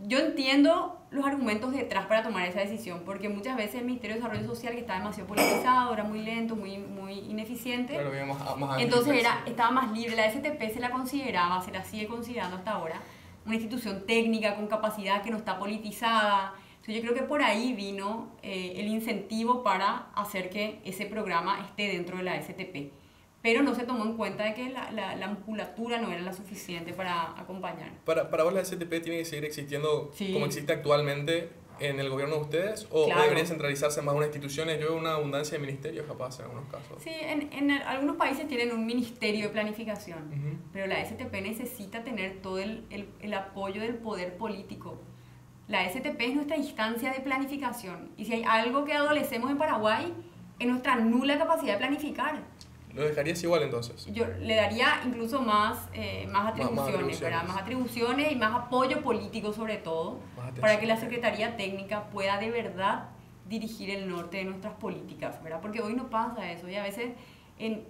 Yo entiendo los argumentos detrás para tomar esa decisión, porque muchas veces el Ministerio de Desarrollo Social, que estaba demasiado politizado, era muy lento, muy ineficiente, Claro, más entonces estaba más libre. La STP se la consideraba, se la sigue considerando hasta ahora, una institución técnica con capacidad que no está politizada. Entonces yo creo que por ahí vino el incentivo para hacer que ese programa esté dentro de la STP. Pero no se tomó en cuenta de que la musculatura no era la suficiente para acompañar. ¿Para vos la STP tiene que seguir existiendo como existe actualmente en el gobierno de ustedes? ¿O debería centralizarse más en unas instituciones? Yo veo una abundancia de ministerios capaz en algunos casos. Sí, en algunos países tienen un ministerio de planificación, pero la STP necesita tener todo el apoyo del poder político. La STP es nuestra instancia de planificación, y si hay algo que adolecemos en Paraguay, es nuestra nula capacidad de planificar. ¿Lo dejarías igual entonces? Yo le daría incluso más atribuciones, más atribuciones y más apoyo político sobre todo, para que la Secretaría Técnica pueda de verdad dirigir el norte de nuestras políticas, ¿verdad? Porque hoy no pasa eso, y a veces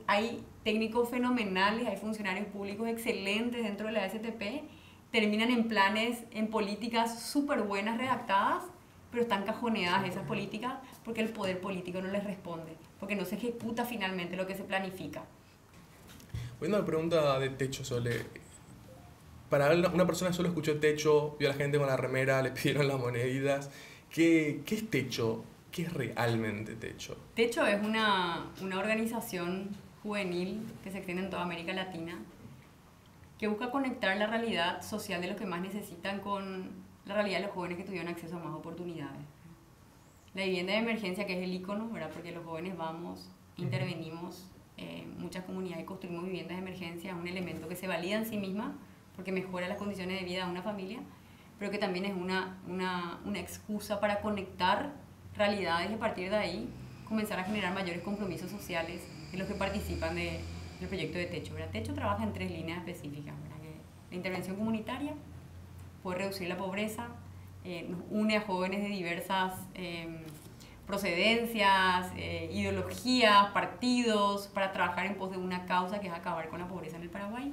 hay técnicos fenomenales, hay funcionarios públicos excelentes dentro de la STP, terminan en planes, en políticas súper buenas redactadas, pero están cajoneadas esas políticas porque el poder político no les responde, porque no se ejecuta finalmente lo que se planifica. Volviendo a la pregunta de techo, Sole, para una persona que solo escuchó techo, vio a la gente con la remera, le pidieron las moneditas, ¿qué es techo? ¿Qué es realmente techo? Techo es una organización juvenil que se extiende en toda América Latina, que busca conectar la realidad social de los que más necesitan con la realidad de los jóvenes que tuvieron acceso a más oportunidades. La vivienda de emergencia, que es el icono, ¿verdad? Porque los jóvenes intervenimos en muchas comunidades y construimos viviendas de emergencia, es un elemento que se valida en sí misma porque mejora las condiciones de vida de una familia, pero que también es una excusa para conectar realidades y a partir de ahí comenzar a generar mayores compromisos sociales en los que participan del proyecto de Techo, ¿verdad? Techo trabaja en 3 líneas específicas, ¿verdad? La intervención comunitaria, puede reducir la pobreza, nos une a jóvenes de diversas procedencias, ideologías, partidos, para trabajar en pos de una causa que es acabar con la pobreza en el Paraguay.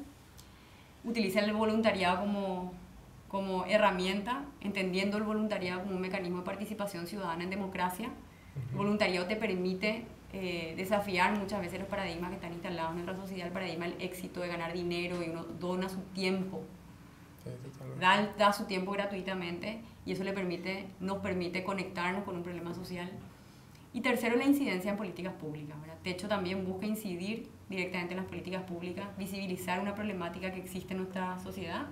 Utiliza el voluntariado como herramienta, entendiendo el voluntariado como un mecanismo de participación ciudadana en democracia. El voluntariado te permite desafiar muchas veces los paradigmas que están instalados en nuestra sociedad, el paradigma del éxito, de ganar dinero, y uno dona su tiempo. Da su tiempo gratuitamente, y eso nos permite conectarnos con un problema social. Y tercero, la incidencia en políticas públicas, ¿verdad? Techo también busca incidir directamente en las políticas públicas, visibilizar una problemática que existe en nuestra sociedad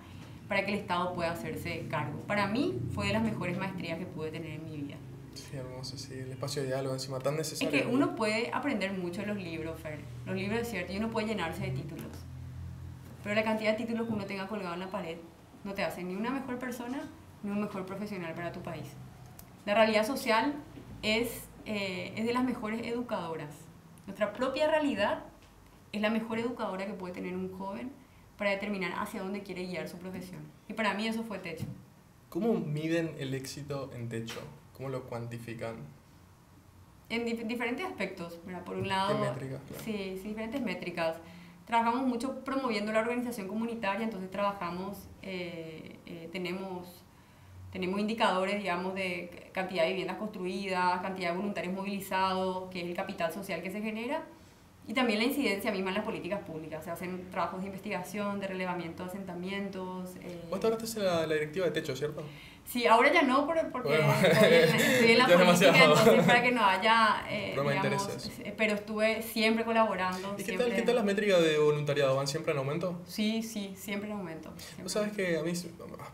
para que el Estado pueda hacerse cargo. Para mí fue de las mejores maestrías que pude tener en mi vida. Sí, hermoso, sí, el espacio de diálogo encima tan necesario. Es que uno puede aprender mucho de los libros, Fer. Los libros es cierto, y uno puede llenarse de títulos, pero la cantidad de títulos que uno tenga colgado en la pared no te hace ni una mejor persona ni un mejor profesional para tu país. La realidad social es de las mejores educadoras. Nuestra propia realidad es la mejor educadora que puede tener un joven para determinar hacia dónde quiere guiar su profesión. Y para mí eso fue Techo. ¿Cómo miden el éxito en Techo? ¿Cómo lo cuantifican? En diferentes aspectos, ¿verdad? Por un lado, métricas, claro. Sí, diferentes métricas. Trabajamos mucho promoviendo la organización comunitaria, entonces tenemos indicadores, digamos, de cantidad de viviendas construidas, cantidad de voluntarios movilizados, que es el capital social que se genera, Y también la incidencia misma en las políticas públicas. Se hacen trabajos de investigación, de relevamiento de asentamientos. Vos ahora estás en la directiva de Techo, ¿cierto? Sí, ahora ya no, porque Bueno, estoy en la ya es política, demasiado. entonces para que no haya, Broma de digamos, intereses. pero estuve siempre colaborando. ¿Y siempre... qué tal las métricas de voluntariado? ¿Van siempre en aumento? Sí, siempre en aumento. Vos sabés que a mí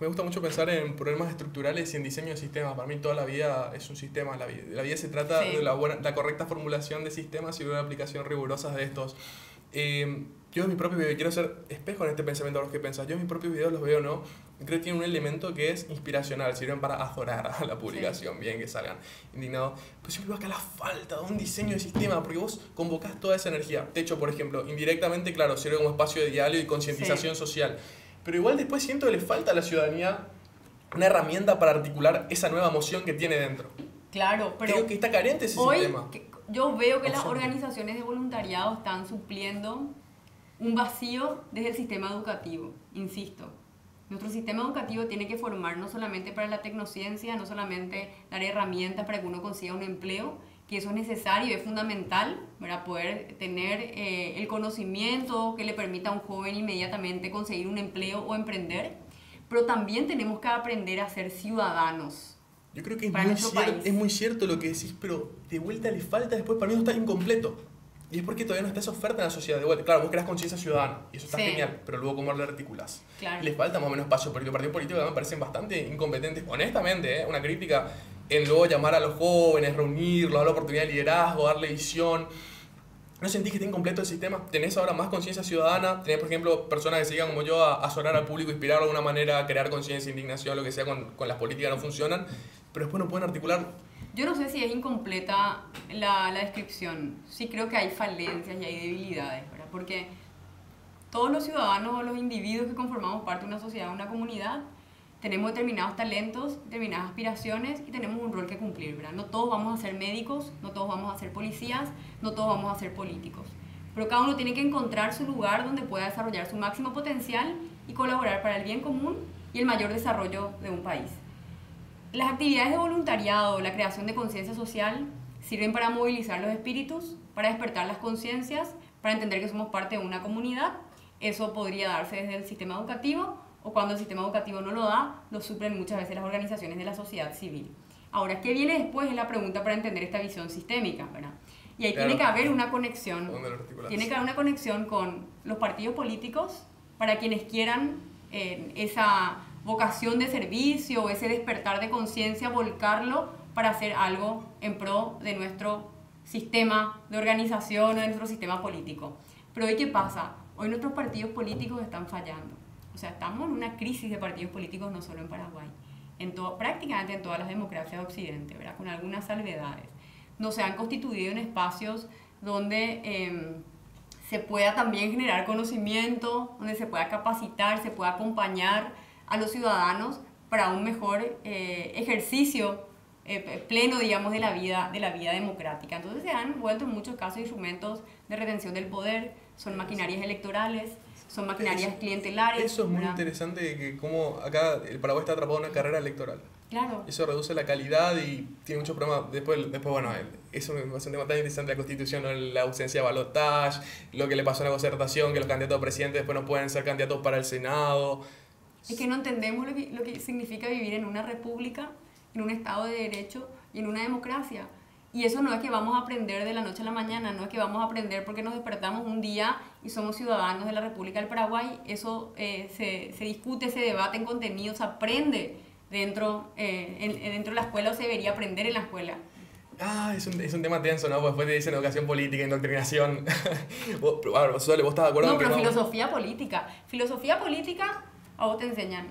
me gusta mucho pensar en problemas estructurales y en diseño de sistemas. Para mí toda la vida es un sistema. La vida se trata de la correcta formulación de sistemas y de una aplicación rigurosa de estos. Yo en mi propio video, quiero ser espejo en este pensamiento de los que pensás, yo en mis propios videos los veo, ¿no? Creo que tienen un elemento que es inspiracional, sirven para azorar a la publicación, bien que salgan indignados. Pero siempre veo acá la falta de un diseño de sistema, porque vos convocás toda esa energía. Techo, por ejemplo, indirectamente, claro, sirve como espacio de diálogo y concientización social. Pero igual después siento que le falta a la ciudadanía una herramienta para articular esa nueva emoción que tiene dentro. Claro, pero creo que está carente ese sistema. Yo veo que las organizaciones de voluntariado están supliendo un vacío desde el sistema educativo, insisto. Nuestro sistema educativo tiene que formar no solamente para la tecnociencia, no solamente dar herramientas para que uno consiga un empleo, que eso es necesario y es fundamental para poder tener el conocimiento que le permita a un joven inmediatamente conseguir un empleo o emprender, pero también tenemos que aprender a ser ciudadanos. Yo creo que es muy cierto lo que decís, pero de vuelta le falta después, para mí no está incompleto. Y es porque todavía no está esa oferta en la sociedad de vuelta. Claro, vos creás conciencia ciudadana, y eso está genial, pero luego cómo lo articulás. Claro. Y les falta más o menos espacio político. Partidos políticos me parecen bastante incompetentes, honestamente, una crítica en luego llamar a los jóvenes, reunirlos, dar la oportunidad de liderazgo, darle visión. ¿No sentís que está incompleto el sistema? ¿Tenés ahora más conciencia ciudadana? ¿Tenés, por ejemplo, personas que se digan como yo a azorar al público, inspirar de alguna manera, a crear conciencia, indignación, lo que sea, con las políticas no funcionan, pero después no pueden articularlo? Yo no sé si es incompleta la descripción. Sí creo que hay falencias y hay debilidades, ¿verdad? Porque todos los ciudadanos o los individuos que conformamos parte de una sociedad, una comunidad, tenemos determinados talentos, determinadas aspiraciones y tenemos un rol que cumplir, ¿verdad? No todos vamos a ser médicos, no todos vamos a ser policías, no todos vamos a ser políticos. Pero cada uno tiene que encontrar su lugar donde pueda desarrollar su máximo potencial y colaborar para el bien común y el mayor desarrollo de un país. Las actividades de voluntariado, la creación de conciencia social, sirven para movilizar los espíritus, para despertar las conciencias, para entender que somos parte de una comunidad. Eso podría darse desde el sistema educativo, o cuando el sistema educativo no lo da, lo suplen muchas veces las organizaciones de la sociedad civil. Ahora, ¿qué viene después? Es la pregunta para entender esta visión sistémica, ¿verdad? Y ahí tiene que haber una conexión. Tiene que haber una conexión con los partidos políticos para quienes quieran esa vocación de servicio o ese despertar de conciencia, volcarlo para hacer algo en pro de nuestro sistema de organización o de nuestro sistema político. Pero hoy, ¿qué pasa? Hoy nuestros partidos políticos están fallando. O sea, estamos en una crisis de partidos políticos no solo en Paraguay, prácticamente en todas las democracias de Occidente, ¿verdad? Con algunas salvedades. No se han constituido en espacios donde se pueda también generar conocimiento, donde se pueda capacitar, se pueda acompañar a los ciudadanos para un mejor ejercicio pleno, digamos, de la vida democrática. Entonces se han vuelto en muchos casos instrumentos de retención del poder, son maquinarias electorales, son maquinarias clientelares. Eso es muy interesante, que como acá el Paraguay está atrapado en una carrera electoral. Claro. Eso reduce la calidad y tiene muchos problemas. Después bueno, eso es un tema tan interesante de la Constitución, ¿no? La ausencia de balotaje, lo que le pasó en la concertación, que los candidatos a presidente después no pueden ser candidatos para el Senado. Es que no entendemos lo que significa vivir en una república, en un Estado de Derecho y en una democracia. Y eso no es que vamos a aprender de la noche a la mañana, no es que vamos a aprender porque nos despertamos un día y somos ciudadanos de la República del Paraguay. Eso se discute, se debate en contenido, se aprende dentro de la escuela, o se debería aprender en la escuela. Es un tema tenso, ¿no? Pues después te dicen educación política, indoctrinación. ¿Vos estás de acuerdo? No, pero filosofía política. Filosofía política, a vos te enseñan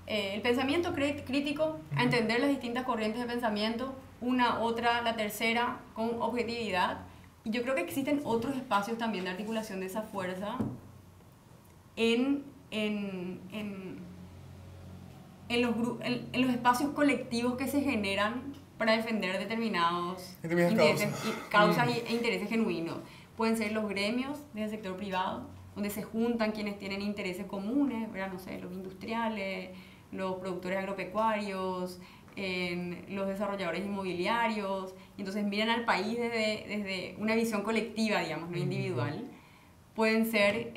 el pensamiento crítico, a entender las distintas corrientes de pensamiento, una, otra, la tercera, con objetividad. Y yo creo que existen otros espacios también de articulación de esa fuerza en los espacios colectivos que se generan para defender determinados causas e intereses genuinos. Pueden ser los gremios del sector privado, donde se juntan quienes tienen intereses comunes, ¿verdad? No sé, los industriales, los productores agropecuarios, en los desarrolladores inmobiliarios, y entonces miran al país desde una visión colectiva, digamos, no individual. Pueden ser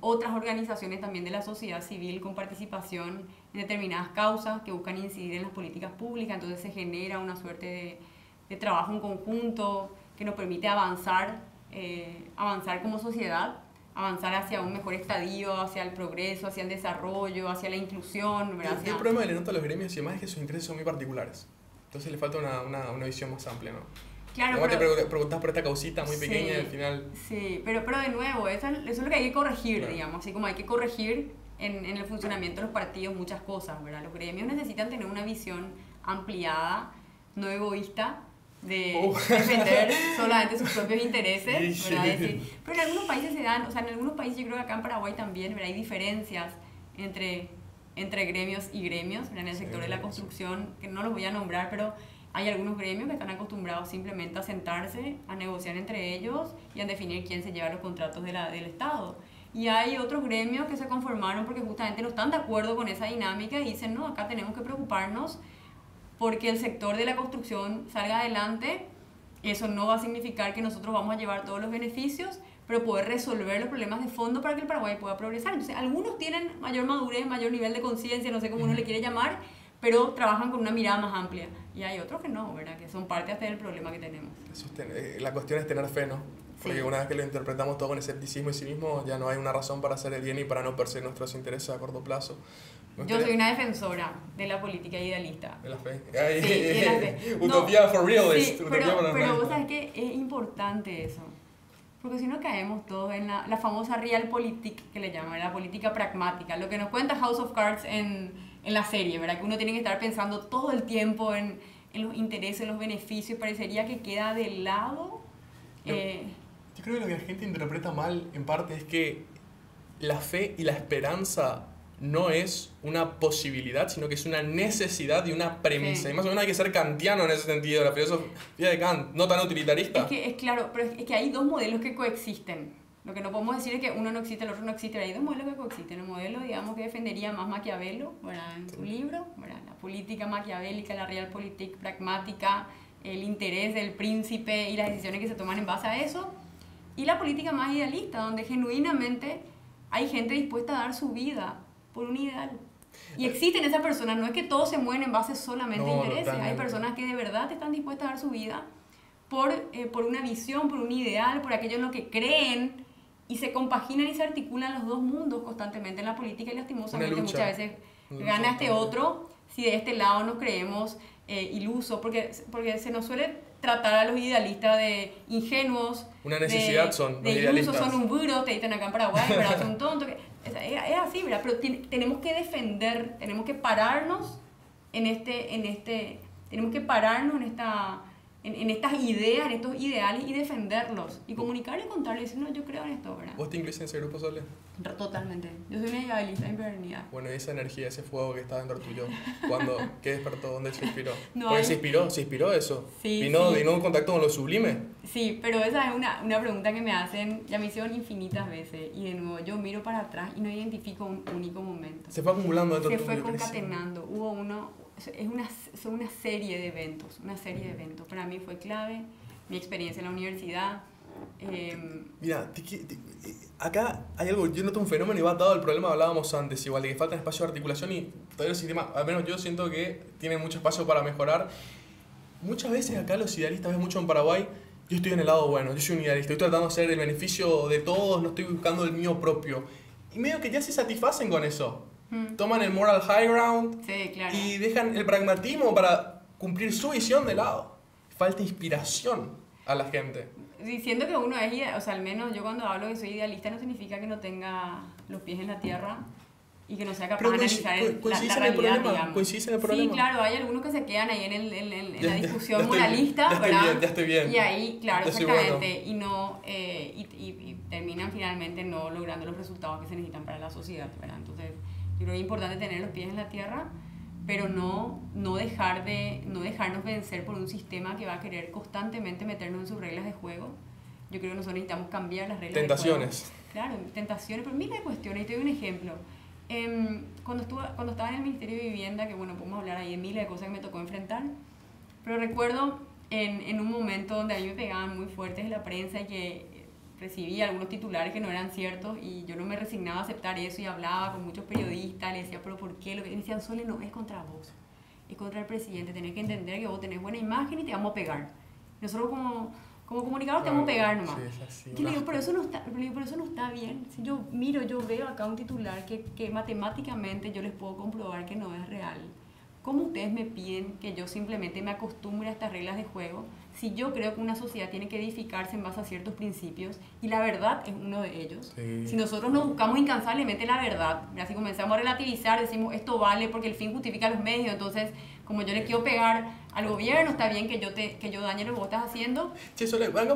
otras organizaciones también de la sociedad civil con participación en determinadas causas que buscan incidir en las políticas públicas, entonces se genera una suerte de trabajo en conjunto que nos permite avanzar como sociedad, avanzar hacia un mejor estadio, hacia el progreso, hacia el desarrollo, hacia la inclusión, ¿verdad? El problema que le noto a los gremios y demás es que sus intereses son muy particulares. Entonces le falta una visión más amplia, ¿no? Claro, pero te preguntas por esta causita muy pequeña y al final... Sí, pero de nuevo, eso es lo que hay que corregir, claro. Digamos, así como hay que corregir en el funcionamiento de los partidos muchas cosas, ¿verdad? Los gremios necesitan tener una visión ampliada, no egoísta, de defender solamente sus propios intereses, ¿verdad? Pero en algunos países se dan, o sea, en algunos países, yo creo que acá en Paraguay también, ¿verdad? Hay diferencias entre gremios y gremios, ¿verdad? En el sector de la construcción, que no los voy a nombrar, pero hay algunos gremios que están acostumbrados simplemente a sentarse, a negociar entre ellos y a definir quién se lleva los contratos del Estado. Y hay otros gremios que se conformaron porque justamente no están de acuerdo con esa dinámica y dicen, no, acá tenemos que preocuparnos porque el sector de la construcción salga adelante. Eso no va a significar que nosotros vamos a llevar todos los beneficios, pero poder resolver los problemas de fondo para que el Paraguay pueda progresar. Entonces, algunos tienen mayor madurez, mayor nivel de conciencia, no sé cómo uno le quiere llamar, pero trabajan con una mirada más amplia. Y hay otros que no, ¿verdad? Que son parte hasta del problema que tenemos. La cuestión es tener fe, ¿no? Porque una vez que lo interpretamos todo con escepticismo y cinismo, ya no hay una razón para hacer el bien y para no perseguir nuestros intereses a corto plazo. Yo soy una defensora de la política idealista. De la fe. Sí, de la fe. Utopía for realist. Sí, pero vos sabés que es importante eso. Porque si no caemos todos en la famosa realpolitik que le llaman, la política pragmática. Lo que nos cuenta House of Cards en la serie, ¿verdad? Que uno tiene que estar pensando todo el tiempo en los intereses, en los beneficios. Parecería que queda de lado. Yo creo que lo que la gente interpreta mal, en parte, es que la fe y la esperanza no es una posibilidad, sino que es una necesidad y una premisa. Sí. Y más o menos hay que ser kantiano en ese sentido, la filosofía de Kant, no tan utilitarista. Es claro, pero es que hay dos modelos que coexisten. Lo que no podemos decir es que uno no existe, el otro no existe. Hay dos modelos que coexisten. El modelo, digamos, que defendería más Maquiavelo, ¿verdad? En su libro, ¿verdad? La política maquiavélica, la realpolitik pragmática, el interés del príncipe y las decisiones que se toman en base a eso. Y la política más idealista, donde genuinamente hay gente dispuesta a dar su vida por un ideal. Y existen esas personas, no es que todos se mueven en base solamente a intereses. Totalmente. Hay personas que de verdad están dispuestas a dar su vida por una visión, por un ideal, por aquello en lo que creen, y se compaginan y se articulan los dos mundos constantemente en la política, y lastimosamente muchas veces gana este otro si de este lado nos creemos ilusos, porque se nos suele tratar a los idealistas de ingenuos. Una necesidad son de ilusos, son un burro, te dicen acá en Paraguay, ¿verdad? Son tontos. Es así, ¿verdad? Pero tenemos que defender, tenemos que pararnos tenemos que pararnos en estas ideas, en estos ideales y defenderlos y comunicar y contarles, decir, no, yo creo en esto, ¿verdad? ¿Vos te incluís en ese grupo, Sole? Totalmente. Yo soy una idealista empedernida. Bueno, esa energía, ese fuego que está dentro tuyo, ¿qué despertó? ¿Dónde se inspiró? No, porque se inspiró eso. Sí, vino sí. en contacto con lo sublime. Sí, pero esa es una pregunta que me hacen, ya me hicieron infinitas veces, y de nuevo yo miro para atrás y no identifico un único momento. Se fue acumulando dentro tuyo. Se fue concatenando. Hubo son una serie de eventos, Para mí fue clave, mi experiencia en la universidad. Mira, acá hay algo, yo noto un fenómeno y va dado el problema, hablábamos antes, igual de que falta espacio de articulación y todavía el sistema, al menos yo siento que tiene mucho espacio para mejorar. Muchas veces acá los idealistas, ves mucho en Paraguay, yo estoy en el lado bueno, yo soy un idealista, estoy tratando de hacer el beneficio de todos, no estoy buscando el mío propio. Y medio que ya se satisfacen con eso. Toman el moral high ground, sí, claro, y dejan el pragmatismo para cumplir su visión de lado. Falta inspiración a la gente. Diciendo que uno es idealista, o sea, al menos yo cuando hablo que soy idealista no significa que no tenga los pies en la tierra y que no sea capaz de analizar la realidad, digamos. ¿Coincidís en el problema? Sí, claro, hay algunos que se quedan ahí en la discusión moralista, ¿verdad? Ya estoy bien. Y ahí, claro, exactamente, bueno. y terminan finalmente no logrando los resultados que se necesitan para la sociedad, ¿verdad? Entonces, yo creo que es importante tener los pies en la tierra, pero no dejarnos vencer por un sistema que va a querer constantemente meternos en sus reglas de juego. Yo creo que nosotros necesitamos cambiar las reglas Tentaciones. de juego. Claro, tentaciones, pero mira de cuestiones. Y te doy un ejemplo. Cuando estaba en el Ministerio de Vivienda, que bueno, podemos hablar ahí de miles de cosas que me tocó enfrentar, pero recuerdo en un momento donde a mí me pegaban muy fuertes en la prensa y que recibía algunos titulares que no eran ciertos y yo no me resignaba a aceptar eso y hablaba con muchos periodistas, les decía, pero ¿por qué? Lo que me decían, Sole, no es contra vos, es contra el presidente, tenés que entender que vos tenés buena imagen y te vamos a pegar. Nosotros como comunicadores te vamos a pegar nomás. Sí, es así, y le digo, pero eso no está bien. Si yo veo acá un titular que matemáticamente yo les puedo comprobar que no es real. ¿Cómo ustedes me piden que yo simplemente me acostumbre a estas reglas de juego si yo creo que una sociedad tiene que edificarse en base a ciertos principios y la verdad es uno de ellos? Sí. Si nosotros nos buscamos incansablemente la verdad, si comenzamos a relativizar, decimos esto vale porque el fin justifica los medios, entonces como yo le quiero pegar al gobierno, está bien que yo dañe lo que vos estás haciendo. Che, Sole, van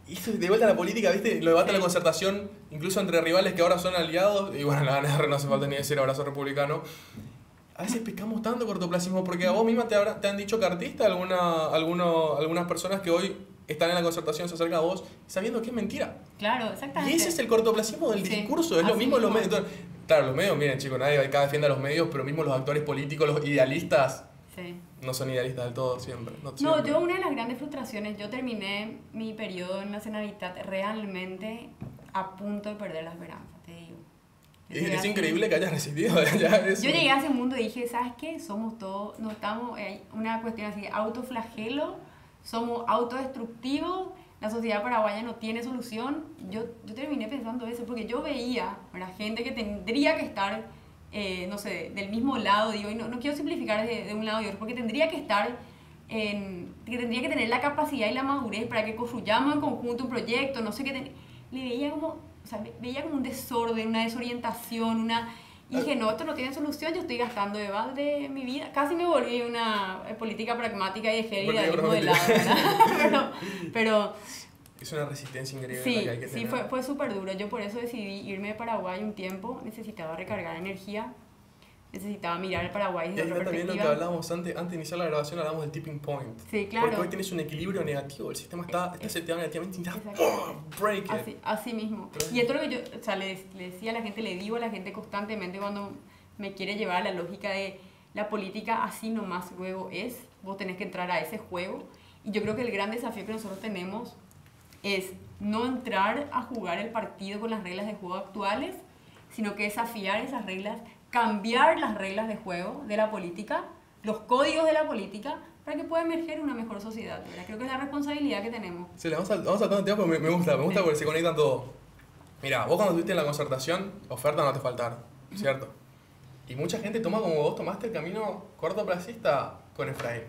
y de vuelta a la política, ¿viste? Lo debate a la concertación, incluso entre rivales que ahora son aliados, y bueno, la NR no hace falta ni decir abrazo republicano. A veces pescamos tanto cortoplacismo, porque a vos misma te han dicho cartista algunas personas que hoy están en la concertación, se acercan a vos, sabiendo que es mentira. Claro, exactamente. Y ese es el cortoplacismo del discurso, es lo mismo en los medios. Entonces, claro, los medios, miren chicos, nadie acá defiende a los medios, pero mismo los actores políticos, los idealistas, no son idealistas del todo siempre. No, yo una de las grandes frustraciones, yo terminé mi periodo en la Generalitat realmente a punto de perder la esperanza, te digo. Es increíble que hayas resistido. Yo llegué a ese mundo y dije, ¿sabes qué? Somos todos, no estamos, hay una cuestión así, autoflagelo, somos autodestructivos, la sociedad paraguaya no tiene solución. Yo terminé pensando eso porque yo veía gente que tendría que estar, no sé, del mismo lado, digo, y no quiero simplificar de un lado y otro, porque tendría que estar, que tendría que tener la capacidad y la madurez para que construyamos en conjunto un proyecto, no sé qué, le veía como... O sea, veía como un desorden, una desorientación, y dije, no, esto no tiene solución, yo estoy gastando de balde mi vida. Casi me volví una política pragmática y dejé el idealismo de lado, ¿verdad? pero es una resistencia increíble sí, la que hay que tener. Sí, fue súper duro. Yo por eso decidí irme de Paraguay un tiempo, necesitaba recargar energía, necesitaba mirar el Paraguay desde otra perspectiva. También lo que hablábamos antes de iniciar la grabación, hablamos del tipping point. Sí, claro. Porque hoy tienes un equilibrio negativo, el sistema está seteado negativamente y break it. Así mismo. Y esto es lo que yo, o sea, le decía a la gente, le digo a la gente constantemente cuando me quiere llevar a la lógica de la política así nomás luego es, vos tenés que entrar a ese juego. Y yo creo que el gran desafío que nosotros tenemos es no entrar a jugar el partido con las reglas de juego actuales, sino que desafiar esas reglas, cambiar las reglas de juego de la política, los códigos de la política, para que pueda emerger una mejor sociedad, ¿verdad? Creo que es la responsabilidad que tenemos. Sí, vamos a todo el tiempo, me gusta sí. Porque se conectan todo. Mira, vos cuando estuviste en la concertación, oferta no te faltaron, ¿cierto? Y mucha gente toma como vos tomaste el camino cortoplacista con Efraín.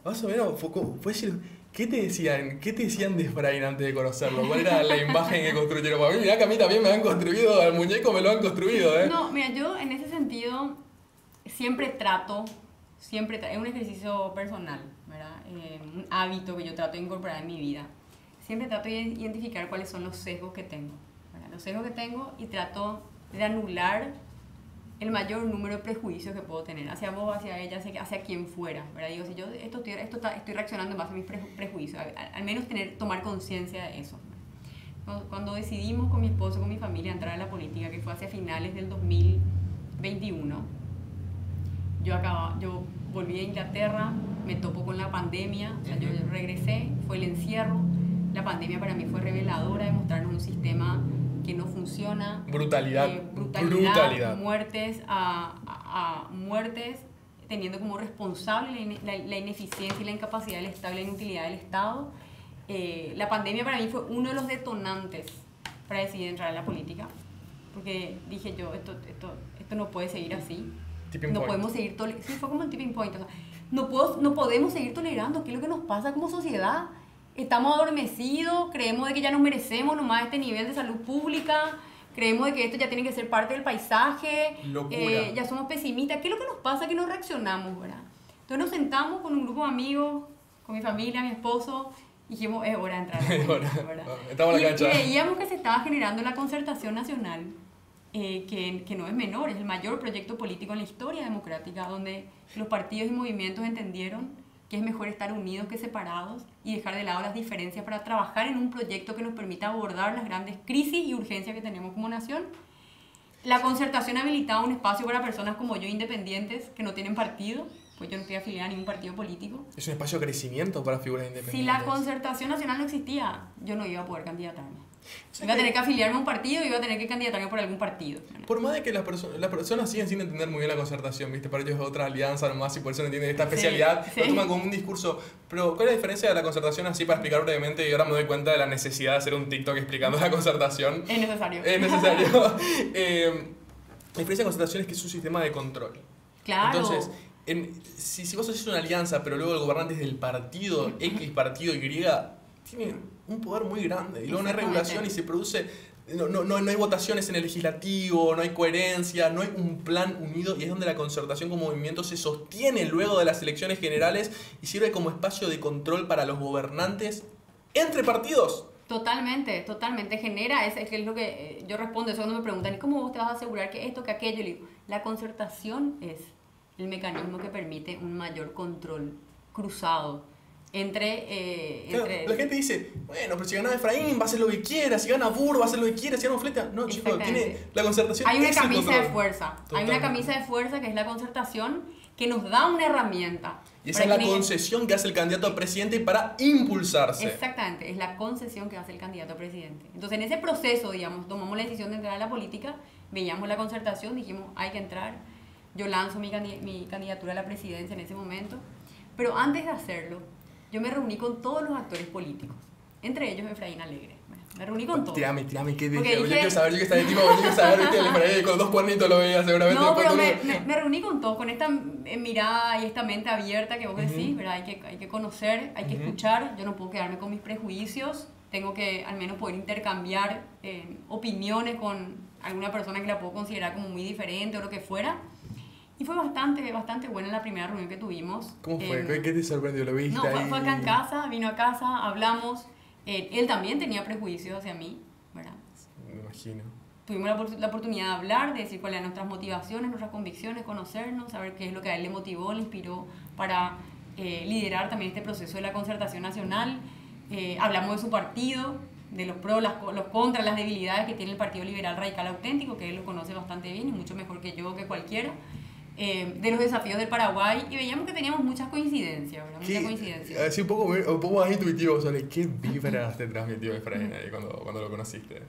Más o menos, ¿puedes decir, ¿qué te decían de Efraín antes de conocerlo? ¿Cuál era la imagen que construyeron? Para mí, mirá que a mí también me han construido, al muñeco me lo han construido, ¿eh? No, mira, yo en ese sentido siempre trato, es un ejercicio personal, ¿verdad? Un hábito que yo trato de incorporar en mi vida. Siempre trato de identificar cuáles son los sesgos que tengo, ¿verdad? Los sesgos que tengo y trato de anular el mayor número de prejuicios que puedo tener hacia vos, hacia ella, hacia quien fuera, ¿verdad? Digo, si yo estoy reaccionando en base a mis prejuicios, al menos tomar conciencia de eso. Cuando decidimos con mi esposo, con mi familia, entrar a la política, que fue hacia finales del 2021, yo volví a Inglaterra, me topo con la pandemia, o sea, yo regresé, fue el encierro, la pandemia para mí fue reveladora de mostrarnos un sistema que no funciona. Brutalidad. Muertes, muertes, teniendo como responsable la ineficiencia y la incapacidad del Estado y la inutilidad del Estado. La pandemia para mí fue uno de los detonantes para decidir entrar en la política, porque dije yo, esto no puede seguir así. Podemos seguir sí, fue como el tipping point. O sea, no podemos seguir tolerando. ¿Qué es lo que nos pasa como sociedad? Estamos adormecidos, creemos de que ya nos merecemos nomás este nivel de salud pública, creemos de que esto ya tiene que ser parte del paisaje, ya somos pesimistas. ¿Qué es lo que nos pasa que no reaccionamos, verdad? Entonces nos sentamos con un grupo de amigos, con mi familia, mi esposo, y dijimos, es hora de entrar. ¿Verdad? Estamos en la cancha. Y veíamos que se estaba generando la concertación nacional, que no es menor, es el mayor proyecto político en la historia democrática, donde los partidos y movimientos entendieron que es mejor estar unidos que separados y dejar de lado las diferencias para trabajar en un proyecto que nos permita abordar las grandes crisis y urgencias que tenemos como nación. La concertación habilitaba un espacio para personas como yo, independientes, que no tienen partido, pues yo no estoy afiliada a ningún partido político. Es un espacio de crecimiento para figuras independientes. Si la concertación nacional no existía, yo no iba a poder candidatarme. Iba a tener que afiliarme a un partido y iba a tener que candidatarme por algún partido. Por más de que las personas siguen sin entender muy bien la concertación, ¿viste? Para ellos es otra alianza nomás y por eso no entienden esta especialidad, lo toman como un discurso. Pero, ¿cuál es la diferencia de la concertación así para explicar brevemente? Y ahora me doy cuenta de la necesidad de hacer un TikTok explicando la concertación. Es necesario. Es necesario. La diferencia de concertación es que es un sistema de control. Claro. Entonces, si vos haces una alianza, pero luego el gobernante es del partido X, partido Y, tiene un poder muy grande. Y luego no hay regulación y se produce... No hay votaciones en el legislativo, no hay coherencia, no hay un plan unido y es donde la concertación como movimiento se sostiene luego de las elecciones generales y sirve como espacio de control para los gobernantes entre partidos. Totalmente, totalmente. Genera, es lo que yo respondo, eso cuando me preguntan, ¿y cómo vos te vas a asegurar que esto, que aquello? Le digo, la concertación es el mecanismo que permite un mayor control cruzado entre... Claro, la gente dice, bueno, pero si gana Efraín va a hacer lo que quiera, si gana Burr va a hacer lo que quiera, si gana Fleta. No, chicos, tiene la concertación. Hay una camisa de control. fuerza. Totalmente. Hay una camisa de fuerza que es la concertación que nos da una herramienta. Y esa es la concesión que hace el candidato a presidente para impulsarse. Exactamente, es la concesión que hace el candidato a presidente. Entonces, en ese proceso, digamos, tomamos la decisión de entrar a la política, veíamos la concertación, dijimos, hay que entrar. Yo lanzo mi candidatura a la presidencia en ese momento. Pero antes de hacerlo, yo me reuní con todos los actores políticos, entre ellos Efraín Alegre. Me reuní con todos. Tírame, ¿qué dije? Yo quiero saber, yo que estaba tipo, yo quiero saber, viste, con 2 cuernitos lo veía seguramente. No, pero me reuní con todos, con esta mirada y esta mente abierta que vos decís, ¿verdad? Hay que conocer, hay que escuchar, yo no puedo quedarme con mis prejuicios, tengo que al menos poder intercambiar opiniones con alguna persona que la puedo considerar como muy diferente o lo que fuera. Y fue bastante buena la primera reunión que tuvimos. ¿Cómo fue? ¿Qué te sorprendió? ¿Lo viste ahí? Fue acá en casa, vino a casa, hablamos. Él también tenía prejuicios hacia mí, ¿verdad? Me imagino. Tuvimos la oportunidad de hablar, de decir cuáles eran nuestras motivaciones, nuestras convicciones, conocernos, saber qué es lo que a él le motivó, le inspiró para liderar también este proceso de la concertación nacional. Hablamos de su partido, de los pros, los contras, las debilidades que tiene el Partido Liberal Radical Auténtico, que él lo conoce bastante bien y mucho mejor que yo, que cualquiera. De los desafíos del Paraguay y veíamos que teníamos muchas coincidencias, ¿verdad? Muchas coincidencias. Así un poco más intuitivo sobre qué vibras te transmitió Efraín ahí cuando lo conociste.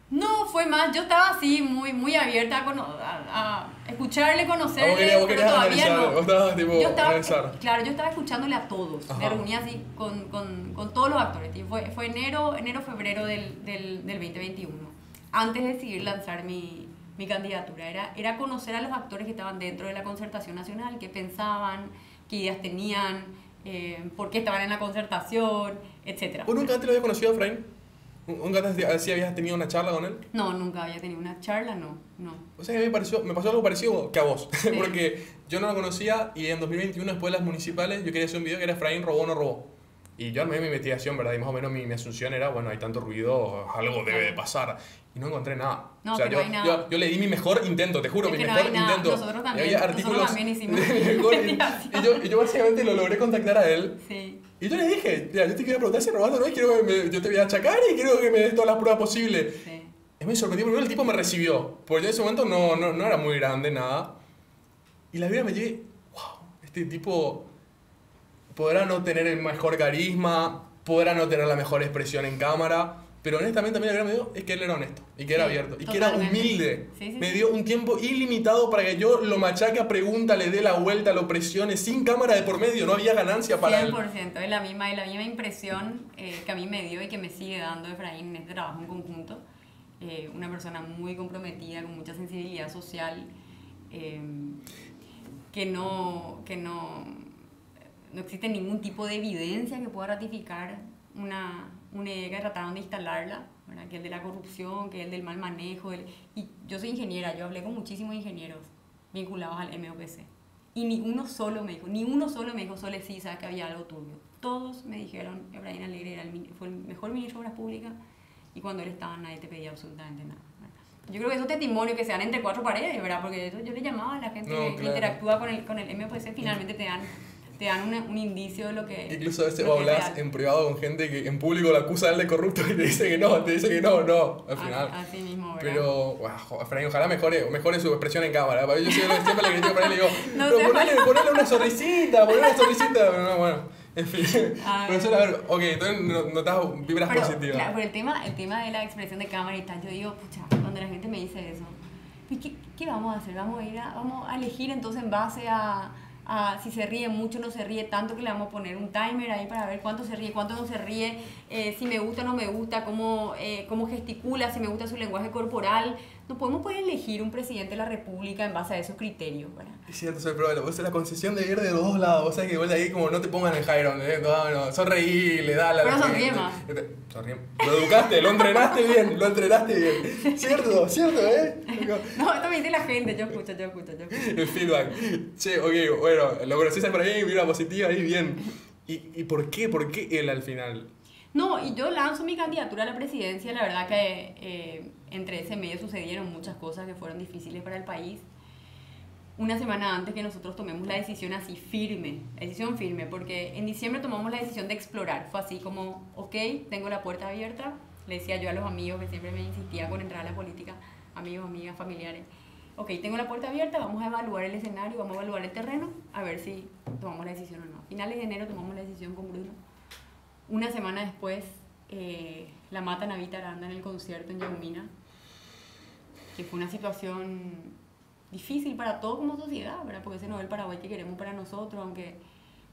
No, fue más, yo estaba así muy abierta a escucharle, conocerle, vos querías todavía analizar, no. Vos estabas tipo analizar. Claro, yo estaba escuchándole a todos, me reuní así con todos los actores. Y fue febrero del 2021, antes de decidir lanzar mi candidatura. Era conocer a los actores que estaban dentro de la concertación nacional, qué pensaban, qué ideas tenían, por qué estaban en la concertación, etc. ¿Vos nunca antes lo habías conocido a Efraín? ¿Nunca antes habías tenido una charla con él? No, nunca había tenido una charla, no. O sea, que me pasó algo parecido que a vos, Sí. porque yo no lo conocía y en 2021, después de las municipales, yo quería hacer un video que era Efraín robó o no robó. Y yo armé mi investigación, ¿verdad? Y más o menos mi asunción era, bueno, hay tanto ruido, algo debe de pasar. Y no encontré nada. No, o sea, no hay nada. yo le di mi mejor intento, te juro, Es mi que no mejor hay nada. intento. Nosotros también, Y había artículos nosotros también hicimos de mi mejor, y yo básicamente lo logré contactar a él. Sí. Y yo le dije, mira, yo te quería preguntar si robaste o no, y quiero yo te voy a achacar y quiero que me des todas las pruebas posibles. Sí. Y me sorprendió, primero el tipo me recibió, porque yo en ese momento no era muy grande, nada. Y la vida me llegué, wow, este tipo podrá no tener el mejor carisma, podrá no tener la mejor expresión en cámara, pero honestamente a mí lo que me dio es que él era honesto, y que era abierto, y que era humilde. Sí, me dio un tiempo ilimitado para que yo lo machaque a pregunta, le dé la vuelta, lo presione, sin cámara de por medio, no había ganancia para él. 100%, es la misma impresión que a mí me dio y que me sigue dando Efraín en este trabajo en conjunto. Una persona muy comprometida, con mucha sensibilidad social, que no existe ningún tipo de evidencia que pueda ratificar una idea que trataron de instalarla, ¿verdad? Que es de la corrupción, que es del mal manejo. Y yo soy ingeniera, yo hablé con muchísimos ingenieros vinculados al MOPC. Y ni uno solo me dijo, Sole, sí, sabes que había algo turbio. Todos me dijeron que Efraín Alegre fue el mejor ministro de Obras Públicas y cuando él estaba nadie te pedía absolutamente nada. Yo creo que esos testimonios que se dan entre 4 paredes, ¿verdad? Porque eso yo le llamaba a la gente que interactúa con el MOPC, finalmente te dan te dan un indicio de lo que... Incluso a veces lo que es hablas real. en privado con gente que en público la acusa a él de corrupto y te dice que no, al final. Así mismo, ¿verdad? Pero, wow, Efraín, ojalá mejore su expresión en cámara. Yo siempre le critico para él y digo, No pero sé, ponele una sonrisita, pero no, bueno, en fin. Ah, Pero eso, a ver, ok, entonces notas vibras pero, positivas. claro, pero el tema de la expresión de cámara y tal, yo digo, pucha, cuando la gente me dice eso, ¿y qué vamos a hacer? Vamos a elegir entonces en base a si se ríe mucho, no se ríe tanto, que le vamos a poner un timer ahí para ver cuánto se ríe, cuánto no se ríe, si me gusta o no me gusta, cómo gesticula, si me gusta su lenguaje corporal. No podemos poder elegir un presidente de la República en base a esos criterios, ¿verdad? Es cierto, pero vos la concesión de ir de los dos lados, o sea que vos de ahí como no te pongan el Jairon, no, sonreíle, dale a la Pero gente. sonríe más. Sonríe. Lo educaste, lo entrenaste bien. Cierto, No, esto me dice la gente, yo escucho. El feedback. Che, ok, bueno, lo conociste por ahí, vibra positiva ahí, bien. ¿Y por qué? ¿Por qué él al final? No, y yo lanzo mi candidatura a la presidencia, la verdad que entre ese medio sucedieron muchas cosas que fueron difíciles para el país. Una semana antes que nosotros tomemos la decisión así firme, porque en diciembre tomamos la decisión de explorar. Fue así como, ok, tengo la puerta abierta, le decía yo a los amigos que siempre me insistían con entrar a la política, amigos, amigas, familiares. Ok, tengo la puerta abierta, vamos a evaluar el escenario, vamos a evaluar el terreno, a ver si tomamos la decisión o no. A finales de enero tomamos la decisión con Bruno. Una semana después, la matan a Vita Aranda en el concierto en Yaumina, que fue una situación difícil para todos como sociedad, ¿verdad? Porque ese no es el Paraguay que queremos para nosotros, aunque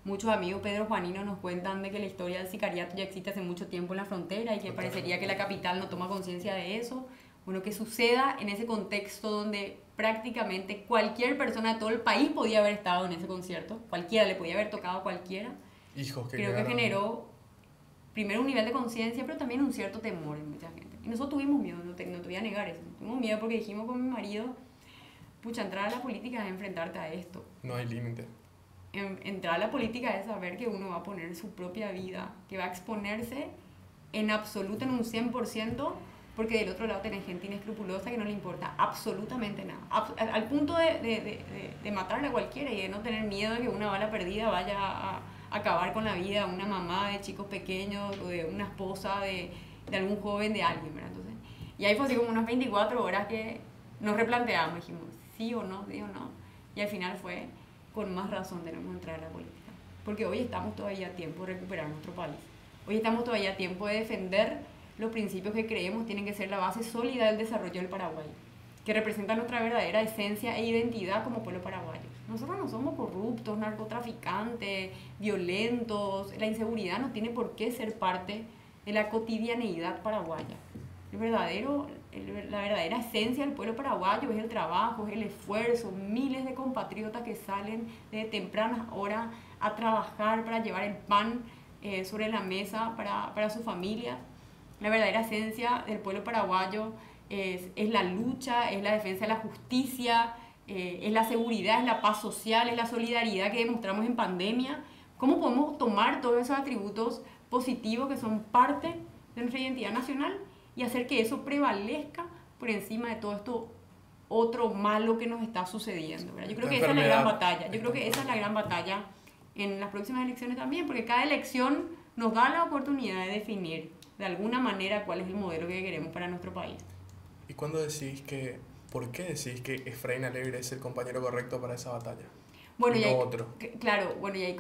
muchos amigos Pedro Juanino nos cuentan de que la historia del sicariato ya existe hace mucho tiempo en la frontera y que parecería que la capital no toma conciencia de eso. Bueno, que suceda en ese contexto donde prácticamente cualquier persona de todo el país podía haber estado en ese concierto, cualquiera le podía haber tocado a cualquiera. Hijos que creo que generó primero un nivel de conciencia, pero también un cierto temor en mucha gente. Y nosotros tuvimos miedo, no te voy a negar eso. Tuvimos miedo porque dijimos con mi marido, pucha, entrar a la política es enfrentarte a esto. No hay límite. Entrar a la política es saber que uno va a poner su propia vida, que va a exponerse en absoluto, en un 100%, porque del otro lado tenés gente inescrupulosa que no le importa absolutamente nada. Al punto de matarle a cualquiera y de no tener miedo de que una bala perdida vaya a acabar con la vida de una mamá de chicos pequeños o de una esposa de algún joven, de alguien, ¿verdad? Entonces, y ahí fue así como unas 24 horas que nos replanteamos, dijimos sí o no, y al final fue con más razón tenemos que entrar a la política, porque hoy estamos todavía a tiempo de recuperar nuestro país, hoy estamos todavía a tiempo de defender los principios que creemos tienen que ser la base sólida del desarrollo del Paraguay, que representan nuestra verdadera esencia e identidad como pueblo paraguayo. Nosotros no somos corruptos, narcotraficantes, violentos. La inseguridad no tiene por qué ser parte de la cotidianeidad paraguaya. La verdadera esencia del pueblo paraguayo es el trabajo, es el esfuerzo. Miles de compatriotas que salen desde tempranas horas a trabajar para llevar el pan sobre la mesa para su familia. La verdadera esencia del pueblo paraguayo es la lucha, es la defensa de la justicia, es la seguridad, es la paz social, es la solidaridad que demostramos en pandemia. ¿Cómo podemos tomar todos esos atributos positivos que son parte de nuestra identidad nacional y hacer que eso prevalezca por encima de todo esto otro malo que nos está sucediendo, ¿verdad? Yo creo que esa es la gran batalla. Yo creo que esa es la gran batalla en las próximas elecciones también, porque cada elección nos da la oportunidad de definir de alguna manera cuál es el modelo que queremos para nuestro país. ¿Y por qué decís que Efraín Alegre es el compañero correcto para esa batalla? Bueno, y no otro. Claro, bueno, y ahí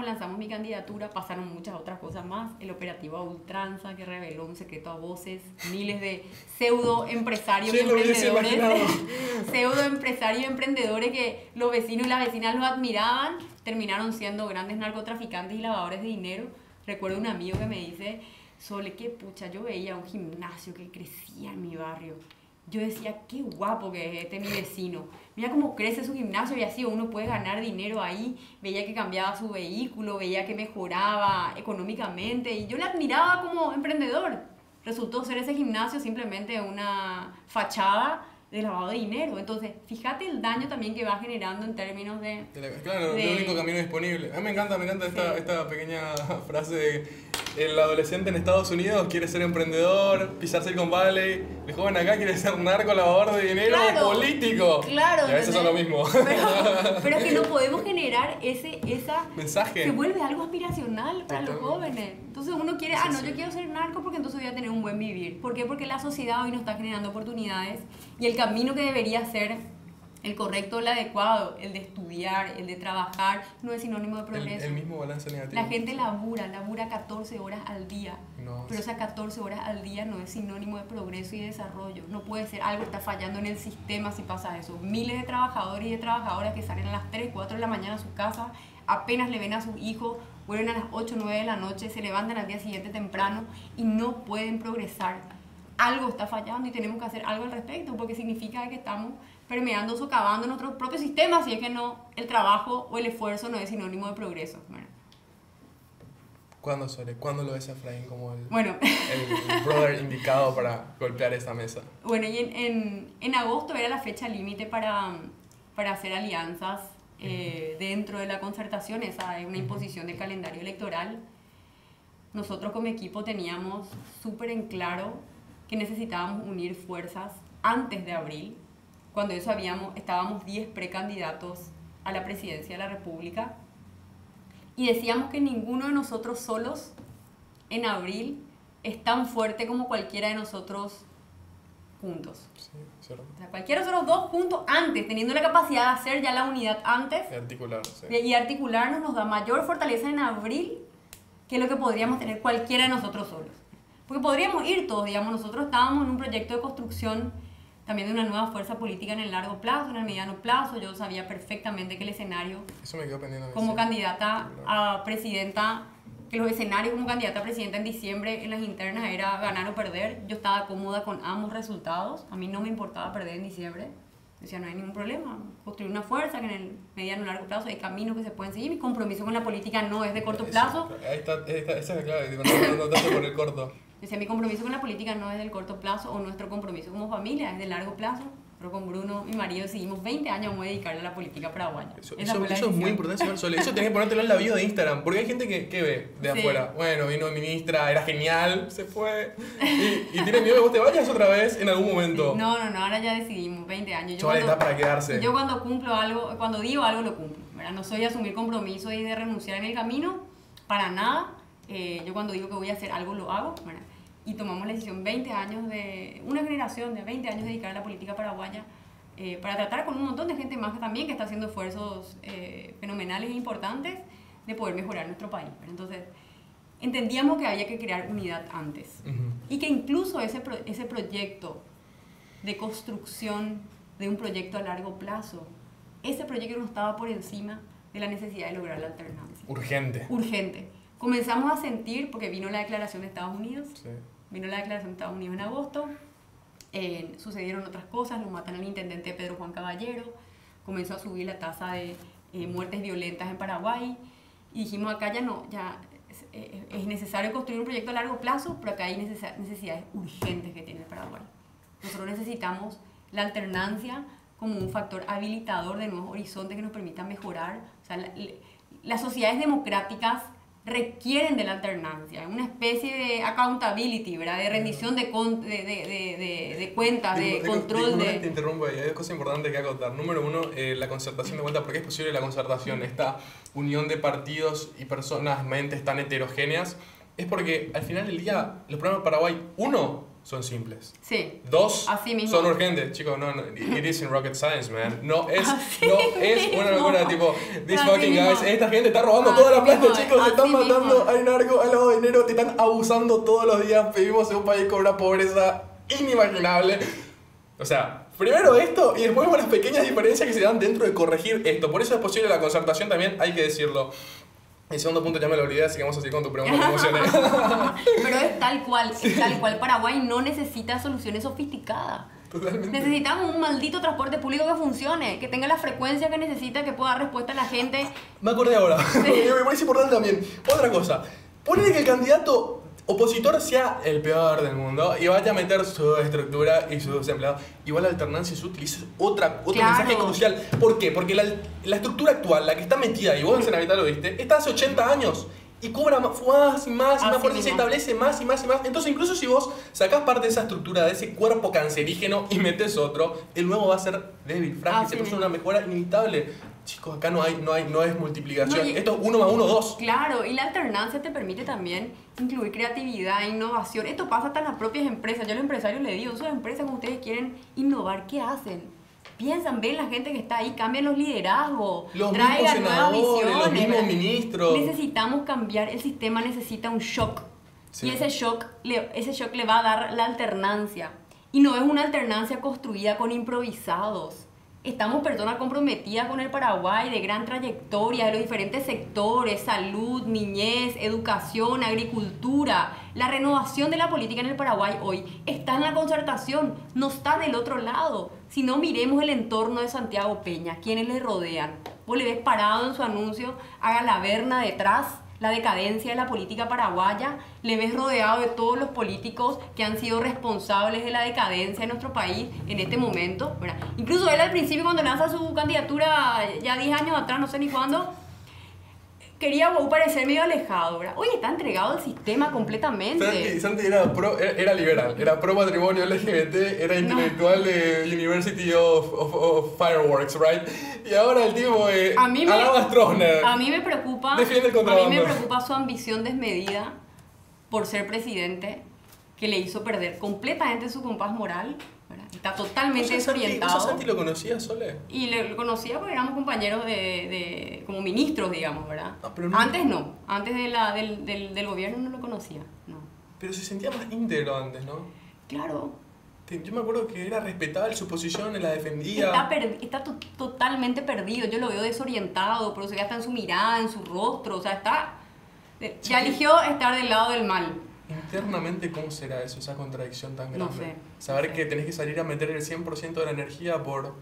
lanzamos mi candidatura, pasaron muchas otras cosas más, el operativo a ultranza que reveló un secreto a voces, miles de pseudoempresarios y emprendedores que los vecinos y las vecinas los admiraban, terminaron siendo grandes narcotraficantes y lavadores de dinero. Recuerdo un amigo que me dice, Sole, qué pucha, yo veía un gimnasio que crecía en mi barrio. Yo decía, qué guapo que es mi vecino. Mira cómo crece su gimnasio y así uno puede ganar dinero ahí. Veía que cambiaba su vehículo, veía que mejoraba económicamente y yo le admiraba como emprendedor. Resultó ser ese gimnasio simplemente una fachada de lavado de dinero. Entonces, fíjate el daño también que va generando en términos de... Claro, el único camino disponible. A mí me encanta esta pequeña frase de el adolescente en Estados Unidos quiere ser emprendedor, pisar Silicon Valley, el joven acá quiere ser narco, lavador de dinero, político. Claro, y a veces son lo mismo. Pero es que no podemos generar esa mensaje. Se vuelve algo aspiracional para los jóvenes. Entonces uno quiere, yo quiero ser narco porque entonces voy a tener un buen vivir. ¿Por qué? Porque la sociedad hoy nos está generando oportunidades y el camino que debería ser el correcto, el adecuado, el de estudiar, el de trabajar, no es sinónimo de progreso. El mismo balance negativo. La gente labura 14 horas al día, no, pero esas 14 horas al día no es sinónimo de progreso y desarrollo. No puede ser, algo está fallando en el sistema si pasa eso. Miles de trabajadores y de trabajadoras que salen a las 3, 4 de la mañana a su casa, apenas le ven a sus hijos, vuelven a las 8, 9 de la noche, se levantan al día siguiente temprano y no pueden progresar. Algo está fallando y tenemos que hacer algo al respecto, porque significa que estamos permeando, socavando nuestro propio sistema, si es que no, el trabajo o el esfuerzo no es sinónimo de progreso. Bueno. ¿Cuándo lo ves a Efraín como el brother indicado para golpear esta mesa? Bueno, y en agosto era la fecha límite para hacer alianzas dentro de la concertación. Esa es una imposición del calendario electoral. Nosotros como equipo teníamos súper en claro que necesitábamos unir fuerzas antes de abril. Cuando eso estábamos 10 precandidatos a la presidencia de la República y decíamos que ninguno de nosotros solos en abril es tan fuerte como cualquiera de nosotros juntos. Sí, cierto. O sea, cualquiera de nosotros dos juntos antes, teniendo la capacidad de hacer ya la unidad antes y articularnos nos da mayor fortaleza en abril que lo que podríamos tener cualquiera de nosotros solos. Porque podríamos ir todos, digamos, nosotros estábamos en un proyecto de construcción también de una nueva fuerza política en el largo plazo, en el mediano plazo. Yo sabía perfectamente que el escenario, eso me quedó pendiente como candidata a presidenta, que los escenarios como candidata a presidenta en diciembre en las internas era ganar o perder. Yo estaba cómoda con ambos resultados, a mí no me importaba perder en diciembre. Decía, no hay ningún problema, construir una fuerza que en el mediano y largo plazo hay caminos que se pueden seguir. Mi compromiso con la política no es de corto plazo. Ahí está, esa es la clave, no tanto por el corto. Decía, mi compromiso con la política no es del corto plazo, o nuestro compromiso como familia es de largo plazo. Pero con Bruno, mi marido, seguimos 20 años, vamos a dedicarle a la política paraguaya. Eso es muy importante, Sole. Eso tenés que ponértelo en la bio de Instagram. Porque hay gente que ve de afuera. Bueno, vino ministra, era genial, se fue. Y tiene miedo de que vos te vayas otra vez en algún momento. Sí. No, ahora ya decidimos, 20 años. Está para quedarse. Yo cuando cumplo algo, cuando digo algo, lo cumplo. ¿Verdad? No soy de asumir compromiso y de renunciar en el camino, para nada. Yo cuando digo que voy a hacer algo, lo hago. ¿Verdad? Y tomamos la decisión, 20 años de una generación de 20 años dedicar a la política paraguaya para tratar con un montón de gente más que también que está haciendo esfuerzos fenomenales e importantes de poder mejorar nuestro país. ¿Verdad? Entonces, entendíamos que había que crear unidad antes y que incluso ese proyecto de construcción de un proyecto a largo plazo, ese proyecto no estaba por encima de la necesidad de lograr la alternancia. Urgente. Comenzamos a sentir, porque vino la declaración de Estados Unidos, vino la declaración de Estados Unidos en agosto, sucedieron otras cosas, lo matan al intendente Pedro Juan Caballero, comenzó a subir la tasa de muertes violentas en Paraguay, y dijimos acá es necesario construir un proyecto a largo plazo, pero acá hay necesidades urgentes que tiene el Paraguay. Nosotros necesitamos la alternancia como un factor habilitador de nuevos horizontes que nos permitan mejorar. O sea, las sociedades democráticas requieren de la alternancia, una especie de accountability, ¿verdad? De rendición de cuentas, de control de... Te interrumpo ahí, hay dos cosas importantes que acotar. Número uno, la concertación de vuelta. ¿Por qué es posible la concertación? Esta unión de partidos y personas, mentes tan heterogéneas, es porque al final del día los problemas de Paraguay, uno, son simples. Sí. Dos, son es. Urgentes. Chicos, no, it isn't rocket science, man. No es una locura, tipo, these fucking guys, esta gente está robando toda la plata, chicos, se están matando al narco, al lavado de dinero, te están abusando todos los días. Vivimos en un país con una pobreza inimaginable. O sea, primero esto y después las pequeñas diferencias que se dan dentro de corregir esto. Por eso es posible la concertación también, hay que decirlo. El segundo punto ya me lo olvidé, así que vamos a seguir con tu pregunta, me emocioné. Pero es tal cual. Paraguay no necesita soluciones sofisticadas. Totalmente. Necesitamos un maldito transporte público que funcione, que tenga la frecuencia que necesita, que pueda dar respuesta a la gente. Me acordé ahora, me parece importante también. Otra cosa, ponele que el candidato opositor sea el peor del mundo y vaya a meter su estructura y sus empleados, igual la alternancia se utiliza otro mensaje crucial. ¿Por qué? Porque la estructura actual, la que está metida, y vos en Senavita lo viste, está hace 80 años. Y cobra más y más fuerte y se establece más y más y más. Entonces, incluso si vos sacás parte de esa estructura, de ese cuerpo cancerígeno y metes otro, el nuevo va a ser débil, frágil, se produce una mejora inimitable. Chicos, acá no es multiplicación. Esto es 1 más 1, 2. Claro, y la alternancia te permite también incluir creatividad, innovación. Esto pasa hasta en las propias empresas. Yo a los empresarios les digo, esas empresas como ustedes quieren innovar, ¿qué hacen? Piensan, ven la gente que está ahí, cambian los liderazgos, traigan nuevas visiones. Los mismos ministros. Necesitamos cambiar, el sistema necesita un shock. Sí. Y ese shock le va a dar la alternancia. Y no es una alternancia construida con improvisados. Estamos personas comprometidas con el Paraguay, de gran trayectoria, de los diferentes sectores, salud, niñez, educación, agricultura. La renovación de la política en el Paraguay hoy está en la concertación, no está del otro lado. Si no, miremos el entorno de Santiago Peña, quienes le rodean. Vos le ves parado en su anuncio, haga la verna detrás, la decadencia de la política paraguaya, le ves rodeado de todos los políticos que han sido responsables de la decadencia de nuestro país en este momento, ¿verdad? Incluso él al principio, cuando lanza su candidatura, ya 10 años atrás, no sé ni cuándo, quería parecer medio alejado, ¿verdad? Hoy está entregado al sistema completamente. Santi era liberal, era pro matrimonio LGBT, era intelectual de University of Fireworks, right? Y ahora el tipo alaba a Stroessner. A mí me preocupa. Defiende el contrabando. A mí me preocupa su ambición desmedida por ser presidente, que le hizo perder completamente su compás moral. ¿Verdad? Está totalmente desorientado. ¿Vos a Santi lo conocías, Sole? Y lo conocía porque éramos compañeros como ministros, digamos, ¿verdad? Antes no. Antes del gobierno no lo conocía, no. Pero se sentía más íntegro antes, ¿no? Claro. Yo me acuerdo que era respetable su posición, la defendía. Está totalmente perdido. Yo lo veo desorientado, pero se ve hasta en su mirada, en su rostro. O sea, ya eligió estar del lado del mal. Internamente, ¿cómo será eso, esa contradicción tan grande? No sé. Saber que tenés que salir a meter el 100% de la energía por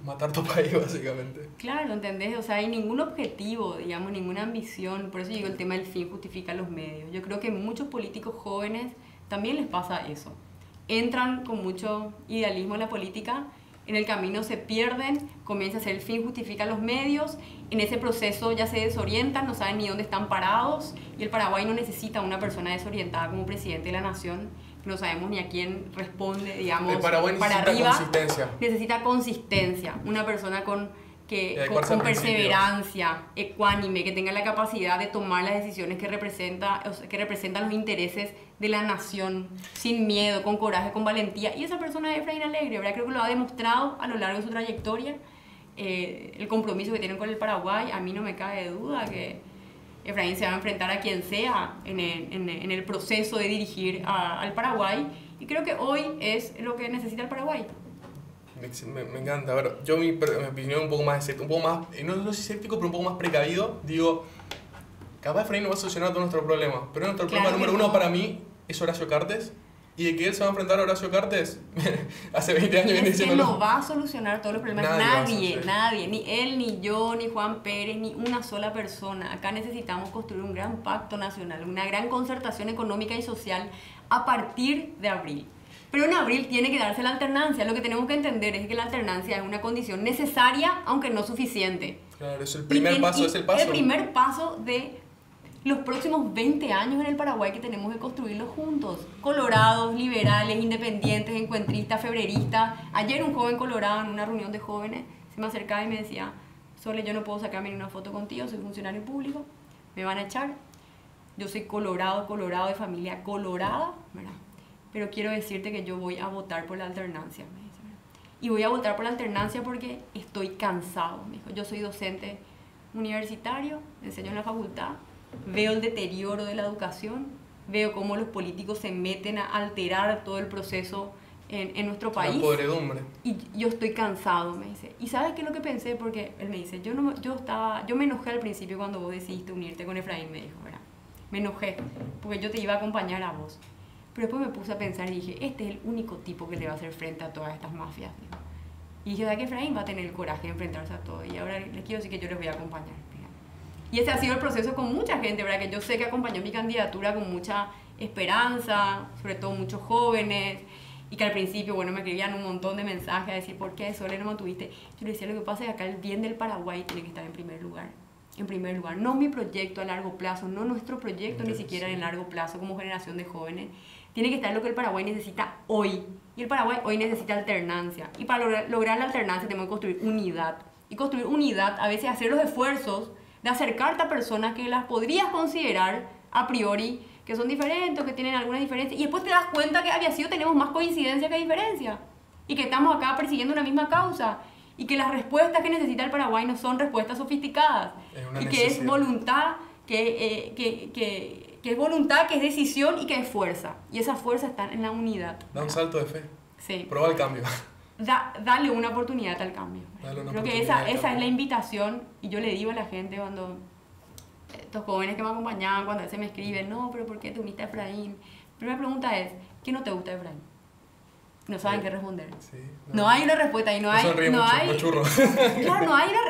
matar tu país, básicamente. Claro, ¿entendés? O sea, hay ningún objetivo, digamos, ninguna ambición. Por eso digo, el tema del fin justifica los medios. Yo creo que muchos políticos jóvenes también les pasa eso. Entran con mucho idealismo en la política, en el camino se pierden, comienza a ser el fin justifica los medios, en ese proceso ya se desorientan, no saben ni dónde están parados, y el Paraguay no necesita una persona desorientada como presidente de la nación, no sabemos ni a quién responde, digamos, el Paraguay para necesita arriba. Consistencia. Necesita consistencia, una persona con perseverancia, ecuánime, que tenga la capacidad de tomar las decisiones que representan los intereses de la nación, sin miedo, con coraje, con valentía. Y esa persona es Efraín Alegre, ¿verdad? Creo que lo ha demostrado a lo largo de su trayectoria. El compromiso que tienen con el Paraguay, a mí no me cabe duda que Efraín se va a enfrentar a quien sea en el proceso de dirigir al Paraguay. Y creo que hoy es lo que necesita el Paraguay. Me encanta. A ver, yo mi opinión un poco más escéptico, no sé si escéptico, pero un poco más precavido. Digo, capaz Efraín no va a solucionar todos nuestros problemas, pero nuestro problema número uno para mí es Horacio Cartes. Y de que él se va a enfrentar a Horacio Cartes, hace 20 años viene diciéndolo. No va a solucionar todos los problemas. Nadie, ni él, ni yo, ni Juan Pérez, ni una sola persona. Acá necesitamos construir un gran pacto nacional, una gran concertación económica y social a partir de abril. Pero en abril tiene que darse la alternancia. Lo que tenemos que entender es que la alternancia es una condición necesaria, aunque no suficiente. Claro, es el primer paso, es el paso. El primer paso de los próximos 20 años en el Paraguay, que tenemos que construirlos juntos. Colorados, liberales, independientes, encuentristas, febreristas. Ayer un joven colorado en una reunión de jóvenes se me acercaba y me decía: Sole, yo no puedo sacarme ni una foto contigo, soy funcionario público, me van a echar. Yo soy colorado de familia colorada, ¿verdad? Pero quiero decirte que yo voy a votar por la alternancia, me dice. Y voy a votar por la alternancia porque estoy cansado, me dijo. Yo soy docente universitario, enseño en la facultad, veo el deterioro de la educación, veo cómo los políticos se meten a alterar todo el proceso en nuestro país. La podredumbre. Y yo estoy cansado, me dice. ¿Y sabes qué es lo que pensé? Porque él me dice, yo me enojé al principio cuando vos decidiste unirte con Efraín, me dijo, ¿verdad? Me enojé porque yo te iba a acompañar a vos. Pero después me puse a pensar y dije, este es el único tipo que le va a hacer frente a todas estas mafias. Digo. Y dije, ¿sabes que Efraín va a tener el coraje de enfrentarse a todo? Y ahora les quiero decir que yo les voy a acompañar. Y ese ha sido el proceso con mucha gente, ¿verdad? Que yo sé que acompañó mi candidatura con mucha esperanza, sobre todo muchos jóvenes, y que al principio, bueno, me escribían un montón de mensajes a decir, ¿por qué Sole no mantuviste? Yo le decía, lo que pasa es que acá el bien del Paraguay tiene que estar en primer lugar. En primer lugar, no mi proyecto a largo plazo, no nuestro proyecto ni siquiera en largo plazo como generación de jóvenes. Tiene que estar lo que el Paraguay necesita hoy. Y el Paraguay hoy necesita alternancia. Y para lograr la alternancia tenemos que construir unidad. Y construir unidad, a veces hacer los esfuerzos de acercarte a personas que las podrías considerar a priori que son diferentes o que tienen alguna diferencia. Y después te das cuenta que había sido tenemos más coincidencia que diferencia. Y que estamos acá persiguiendo una misma causa. Y que las respuestas que necesita el Paraguay no son respuestas sofisticadas. Y que es voluntad, que es voluntad, que es decisión y que es fuerza. Y esa fuerza está en la unidad. Da un salto de fe. Sí. Prueba el cambio. Dale una oportunidad al cambio. Creo que esa es la invitación. Y yo le digo a la gente cuando estos jóvenes que me acompañaban, cuando a veces me escriben, no, pero ¿por qué te uniste a Efraín? La primera pregunta es, ¿qué no te gusta de Efraín? No saben qué responder. Sí, no hay una respuesta ahí, claro,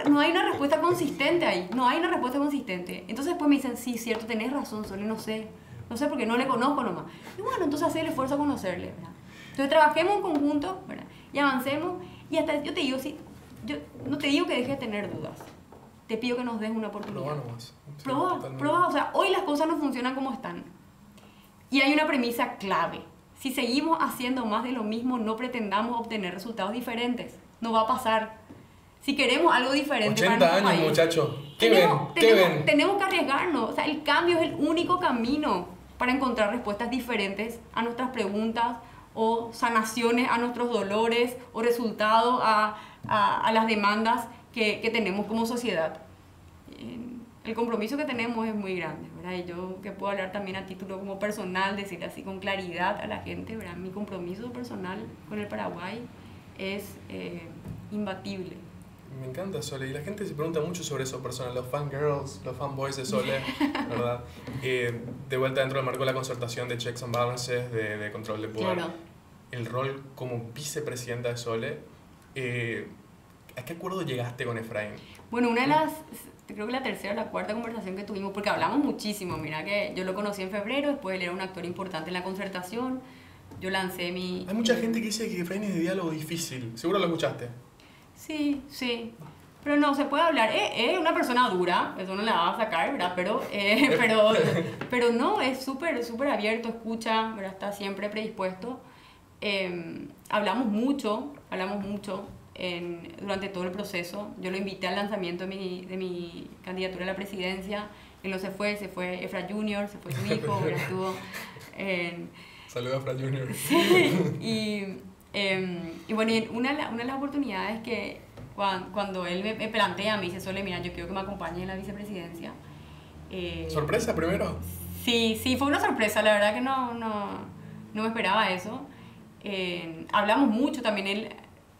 no hay una respuesta consistente ahí, no hay una respuesta consistente. Entonces después me dicen, sí, cierto, tenés razón, Sole, no sé porque no le conozco nomás. Y bueno, entonces hacer el esfuerzo a conocerle, ¿verdad? Entonces trabajemos en conjunto, ¿verdad? Y avancemos, y hasta yo te digo, sí, yo no te digo que dejes de tener dudas, te pido que nos des una oportunidad. Proba, o sea, hoy las cosas no funcionan como están. Y hay una premisa clave. Si seguimos haciendo más de lo mismo, no pretendamos obtener resultados diferentes. No va a pasar. Si queremos algo diferente 80 para años, país, muchachos. Tenemos que arriesgarnos. O sea, el cambio es el único camino para encontrar respuestas diferentes a nuestras preguntas o sanaciones a nuestros dolores o resultados a las demandas que tenemos como sociedad. El compromiso que tenemos es muy grande, ¿verdad? Y yo que puedo hablar también a título como personal, decir así con claridad a la gente, ¿verdad? Mi compromiso personal con el Paraguay es imbatible. Me encanta Sole, y la gente se pregunta mucho sobre eso personal, los fangirls, los fanboys de Sole, ¿verdad? De vuelta dentro del marco de la concertación de checks and balances, de control de poder. Claro. El rol como vicepresidenta de Sole, ¿a qué acuerdo llegaste con Efraín? Bueno, una de las, creo que la tercera o la cuarta conversación que tuvimos, porque hablamos muchísimo, mira que yo lo conocí en febrero, después él era un actor importante en la concertación, yo lancé mi... Hay mucha gente que dice que Efraín es de diálogo difícil, ¿seguro lo escuchaste? Sí, pero no, se puede hablar, es una persona dura, eso no la va a sacar, ¿verdad? Pero no, es súper abierto, escucha, ¿verdad? Está siempre predispuesto. Hablamos mucho durante todo el proceso. Yo lo invité al lanzamiento de mi candidatura a la presidencia. Él no se fue Efra Junior, se fue su hijo, estuvo Saludos a Efra Junior. Sí, y bueno, y una de las oportunidades que cuando él me plantea, me dice, Sole, mira, yo quiero que me acompañe en la vicepresidencia. ¿Sorpresa primero? Sí, fue una sorpresa, la verdad que no me esperaba eso. Hablamos mucho, también él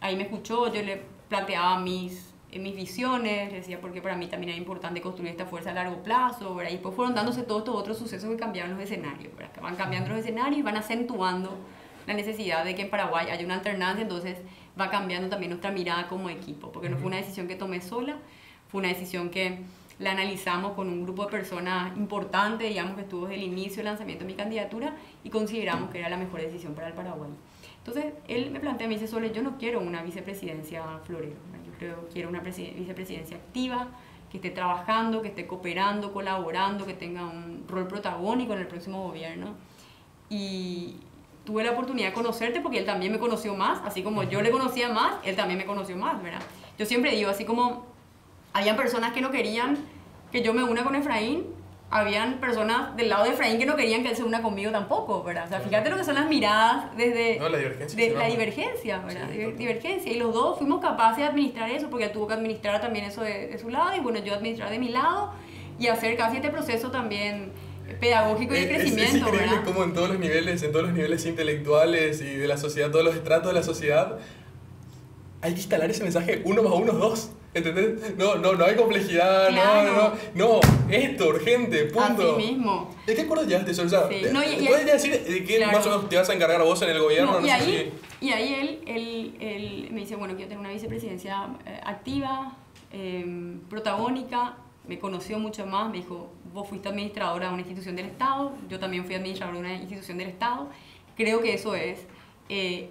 ahí me escuchó, yo le planteaba mis visiones, le decía porque para mí también era importante construir esta fuerza a largo plazo, ¿verdad? Y después fueron dándose todos estos otros sucesos que cambiaban los escenarios, ¿verdad? Que van cambiando los escenarios y van acentuando la necesidad de que en Paraguay haya una alternancia, entonces va cambiando también nuestra mirada como equipo, porque no fue una decisión que tomé sola, fue una decisión que la analizamos con un grupo de personas importante, digamos, que estuvo desde el inicio del lanzamiento de mi candidatura y consideramos que era la mejor decisión para el Paraguay. Entonces, él me plantea, me dice, Sole, yo no quiero una vicepresidencia florero, quiero una vicepresidencia activa, que esté trabajando, que esté cooperando, colaborando, que tenga un rol protagónico en el próximo gobierno. Y tuve la oportunidad de conocerte porque él también me conoció más, así como yo le conocía más, él también me conoció más, ¿verdad? Yo siempre digo, así como habían personas que no querían que yo me una con Efraín, habían personas del lado de Efraín que no querían que él se una conmigo tampoco, ¿verdad? O sea, fíjate lo que son las miradas desde... No, la divergencia. La divergencia, ¿verdad? Sí, divergencia. Y los dos fuimos capaces de administrar eso, porque él tuvo que administrar también eso de su lado, y bueno, yo administrar de mi lado, y hacer casi este proceso también pedagógico y de crecimiento, es increíble, ¿verdad? Cómo en todos los niveles intelectuales y de la sociedad, todos los estratos de la sociedad, hay que instalar ese mensaje 1 más 1 es 2. ¿Entendés? No hay complejidad, claro. no, esto, urgente, punto. Así mismo. ¿De qué acuerdo llegaste, Sol? O sea, sí. ¿puedes ya decir de qué claro. más o menos te vas a encargar a vos en el gobierno? Y ahí él me dice, bueno, quiero tener una vicepresidencia activa, protagónica, me conoció mucho más, me dijo, vos fuiste administradora de una institución del Estado, yo también fui administradora de una institución del Estado. Creo que eso es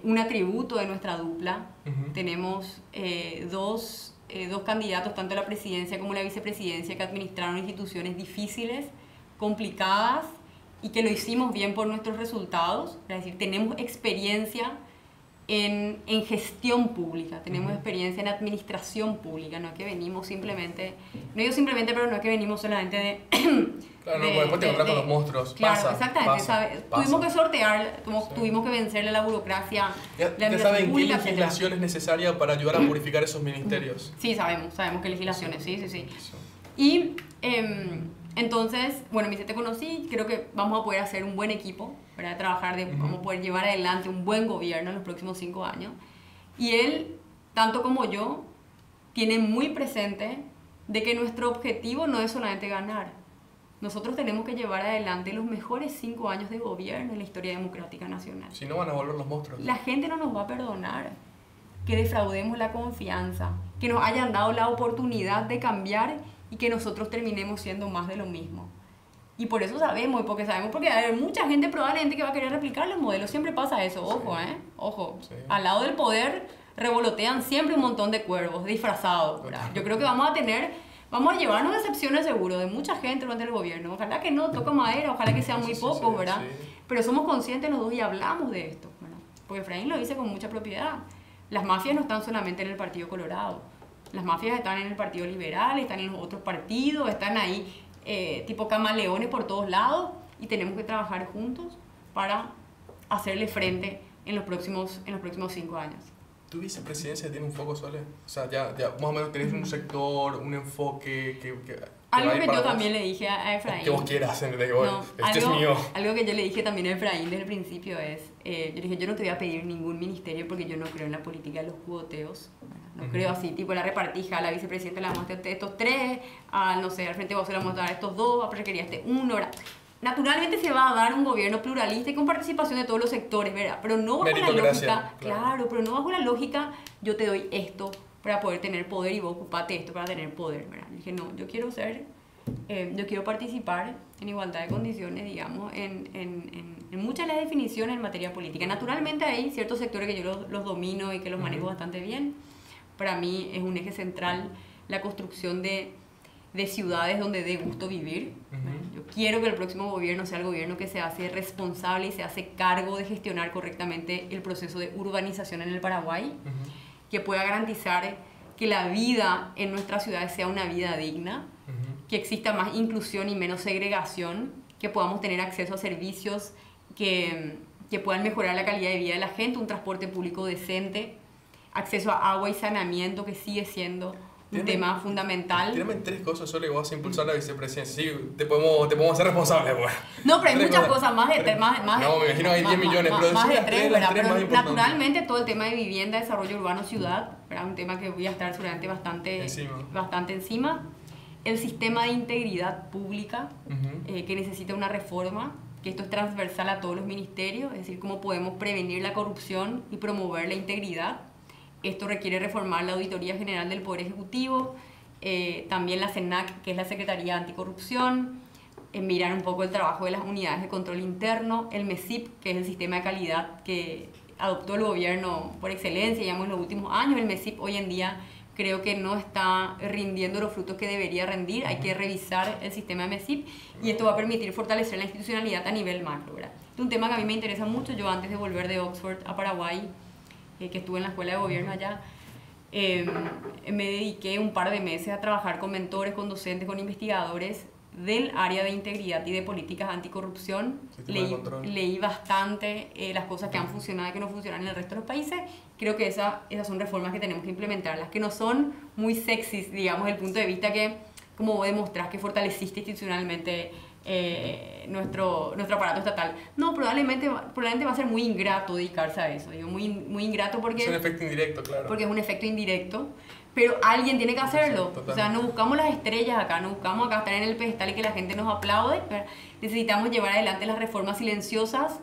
un atributo de nuestra dupla. Tenemos dos candidatos, tanto a la presidencia como a la vicepresidencia, que administraron instituciones difíciles, complicadas, y que lo hicimos bien por nuestros resultados. Es decir, tenemos experiencia en gestión pública, tenemos experiencia en administración pública, no es que venimos simplemente, no digo simplemente, pero no es que venimos solamente de... Claro, no, después te encontrás con los monstruos. Claro, pasa, exactamente, pasa. Tuvimos que sortear, tuvimos que vencerle a la burocracia. ¿Ya saben qué legislación es necesaria para ayudar a purificar esos ministerios? Sí, sabemos qué legislaciones, sí. Y entonces, bueno, me dice, te conocí, creo que vamos a poder hacer un buen equipo, para trabajar, vamos a poder llevar adelante un buen gobierno en los próximos 5 años. Y él, tanto como yo, tiene muy presente de que nuestro objetivo no es solamente ganar. Nosotros tenemos que llevar adelante los mejores 5 años de gobierno en la historia democrática nacional. Si no, van a volver los monstruos. La gente no nos va a perdonar que defraudemos la confianza, que nos hayan dado la oportunidad de cambiar y que nosotros terminemos siendo más de lo mismo. Y por eso sabemos, porque hay mucha gente probablemente que va a querer replicar los modelos. Siempre pasa eso, ojo, ojo. Sí. Al lado del poder revolotean siempre un montón de cuervos disfrazados, ¿verdad? Yo creo que vamos a llevarnos decepciones seguro de mucha gente durante el gobierno. Ojalá que no, toca madera, ojalá que sean muy pocos, ¿verdad? Sí. Pero somos conscientes los dos y hablamos de esto, ¿verdad? Porque Efraín lo dice con mucha propiedad. Las mafias no están solamente en el Partido Colorado. Las mafias están en el Partido Liberal, están en los otros partidos, están ahí tipo camaleones por todos lados, y tenemos que trabajar juntos para hacerle frente en los próximos 5 años. ¿Tu vicepresidencia tiene un foco, Sole? O sea, ya más o menos tenés un sector, un enfoque que algo que yo también le dije a Efraín. Que vos quieras, es mío. Algo que yo le dije también a Efraín desde el principio es, yo le dije, yo no te voy a pedir ningún ministerio porque yo no creo en la política de los cuoteos. No creo así, tipo la repartija, a la vicepresidenta le vamos a dar estos 3, al frente vos le vamos a dar estos 2, a Prequería uno, ¿verdad? Naturalmente se va a dar un gobierno pluralista y con participación de todos los sectores, ¿verdad? Pero no bajo la lógica, claro, pero no bajo la lógica, yo te doy esto para poder tener poder y vos ocupate esto para tener poder, ¿verdad? Le dije, no, yo quiero participar en igualdad de condiciones, digamos, en muchas de las definiciones en materia política. Naturalmente hay ciertos sectores que yo los domino y que los manejo bastante bien. Para mí es un eje central la construcción de ciudades donde dé gusto vivir. Yo quiero que el próximo gobierno sea el gobierno que se hace responsable y se hace cargo de gestionar correctamente el proceso de urbanización en el Paraguay, que pueda garantizar que la vida en nuestras ciudades sea una vida digna, que exista más inclusión y menos segregación, que podamos tener acceso a servicios que puedan mejorar la calidad de vida de la gente, un transporte público decente, acceso a agua y saneamiento, que sigue siendo un tema fundamental. Tírame 3 cosas solo y vas a impulsar la vicepresidencia. Sí, te podemos hacer responsable, pues. No, pero hay muchas cosas más de No, me imagino hay 10 millones, pero más de las 3, más pero importantes. naturalmente todo el tema de vivienda, desarrollo urbano, ciudad, ¿verdad? Un tema que voy a estar seguramente bastante encima. El sistema de integridad pública, que necesita una reforma, que esto es transversal a todos los ministerios, es decir, cómo podemos prevenir la corrupción y promover la integridad. Esto requiere reformar la Auditoría General del Poder Ejecutivo, también la CENAC, que es la Secretaría Anticorrupción, mirar un poco el trabajo de las unidades de control interno, el MESIP, que es el sistema de calidad que adoptó el gobierno por excelencia, digamos, en los últimos años. El MESIP hoy en día creo que no está rindiendo los frutos que debería rendir. Hay que revisar el sistema de MESIP y esto va a permitir fortalecer la institucionalidad a nivel macro, ¿verdad? Es un tema que a mí me interesa mucho. Yo antes de volver de Oxford a Paraguay, que estuve en la escuela de gobierno allá, me dediqué un par de meses a trabajar con mentores, con docentes, con investigadores del área de integridad y de políticas anticorrupción. Leí bastante las cosas que han funcionado y que no funcionan en el resto de los países. Creo que esas son reformas que tenemos que implementar, las que no son muy sexys, digamos, desde el punto de vista que, como vos demostrás que fortaleciste institucionalmente nuestro aparato estatal. No, probablemente va a ser muy ingrato dedicarse a eso. Digo, muy ingrato porque... Es un efecto indirecto, claro. Porque es un efecto indirecto, pero alguien tiene que hacerlo. Sí, o sea, no buscamos las estrellas acá, no buscamos acá estar en el pedestal y que la gente nos aplaude. Pero necesitamos llevar adelante las reformas silenciosas,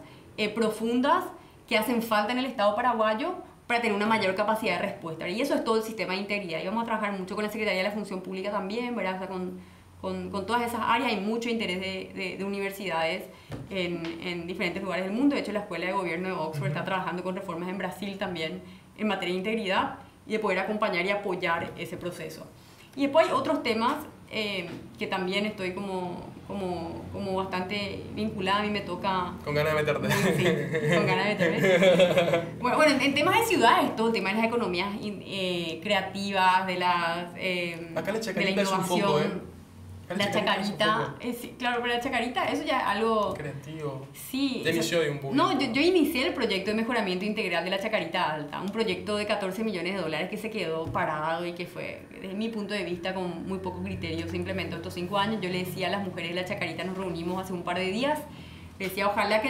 profundas, que hacen falta en el Estado paraguayo para tener una mayor capacidad de respuesta. Y eso es todo el sistema de integridad. Y vamos a trabajar mucho con la Secretaría de la Función Pública también, ¿verdad? O sea, con todas esas áreas. Hay mucho interés de universidades en diferentes lugares del mundo. De hecho, la Escuela de Gobierno de Oxford está trabajando con reformas en Brasil también en materia de integridad y de poder acompañar y apoyar ese proceso. Y después hay otros temas que también estoy como bastante vinculada. A mí me toca... Con ganas de meterte. Sí, con ganas de meterme. Bueno, en temas de ciudades, todo el tema de las economías creativas, de Acá la la Chacarita es un innovación. foco, La Chacarita, sí, claro, pero la Chacarita, eso ya es algo... creativo. Sí. Ya inició de un público. No, yo inicié el proyecto de mejoramiento integral de la Chacarita Alta, un proyecto de 14 millones de dólares que se quedó parado y que fue, desde mi punto de vista, con muy poco criterio, se implementó estos 5 años. Yo le decía a las mujeres de la Chacarita, nos reunimos hace un par de días, le decía, ojalá que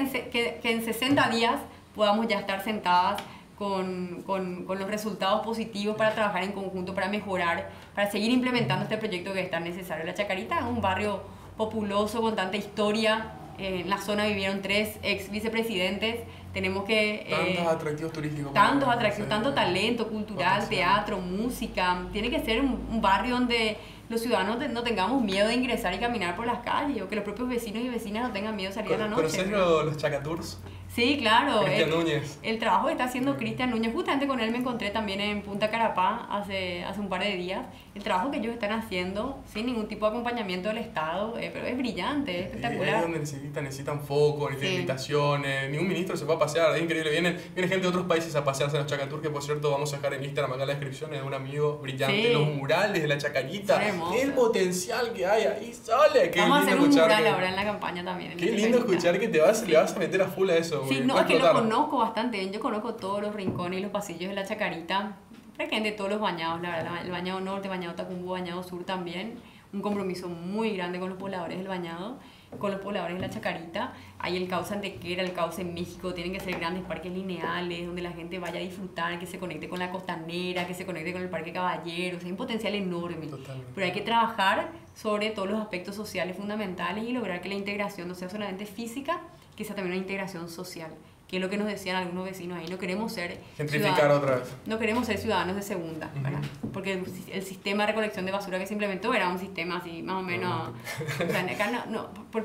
en 60 días podamos ya estar sentadas con los resultados positivos para trabajar en conjunto, para mejorar, para seguir implementando este proyecto que es tan necesario. La Chacarita es un barrio populoso con tanta historia. En la zona vivieron 3 ex vicepresidentes. Tenemos que... Tantos atractivos turísticos. Tantos atractivos, tanto talento cultural, potencial. teatro, música. Tiene que ser un barrio donde los ciudadanos no tengamos miedo de ingresar y caminar por las calles, o que los propios vecinos y vecinas no tengan miedo de salir a la noche. ¿Conoces los Chacatours? Sí, claro. Cristian Núñez. El trabajo que está haciendo Cristian Núñez, justamente con él me encontré también en Punta Carapá hace un par de días. El trabajo que ellos están haciendo sin ningún tipo de acompañamiento del Estado, pero es brillante, es espectacular. Es donde necesitan foco, necesitan Sí. invitaciones, ningún ministro se va a pasear, es increíble. Viene gente de otros países a pasearse en los Chacatours, que por cierto vamos a dejar en Instagram acá en la descripción, es un amigo brillante. Sí. Los murales de la Chacarita, Son hermosos. el potencial que hay ahí sale. Qué Vamos a lindo hacer un escuchar mural que- ahora en la campaña también. en Qué la lindo Chacarita. escuchar que le vas a meter a full a eso. Sí, güey. no, Va a es que lo explotar. conozco bastante bien. Yo conozco todos los rincones y los pasillos de la Chacarita. Prácticamente todos los bañados, la verdad. El bañado norte, bañado Tacumbo, bañado sur también. Un compromiso muy grande con los pobladores del bañado, con los pobladores de la Chacarita. Hay el cauce Antequera, el cauce en México. Tienen que ser grandes parques lineales donde la gente vaya a disfrutar, que se conecte con la costanera, que se conecte con el Parque Caballeros. Hay un potencial enorme. Totalmente. Pero hay que trabajar sobre todos los aspectos sociales fundamentales y lograr que la integración no sea solamente física, que sea también una integración social, que es lo que nos decían algunos vecinos ahí. No queremos ser Gentrificar ciudadanos- otra vez. no queremos ser ciudadanos de segunda, ¿verdad? Porque el sistema de recolección de basura que se implementó era un sistema así, más o menos... O sea, acá ¿por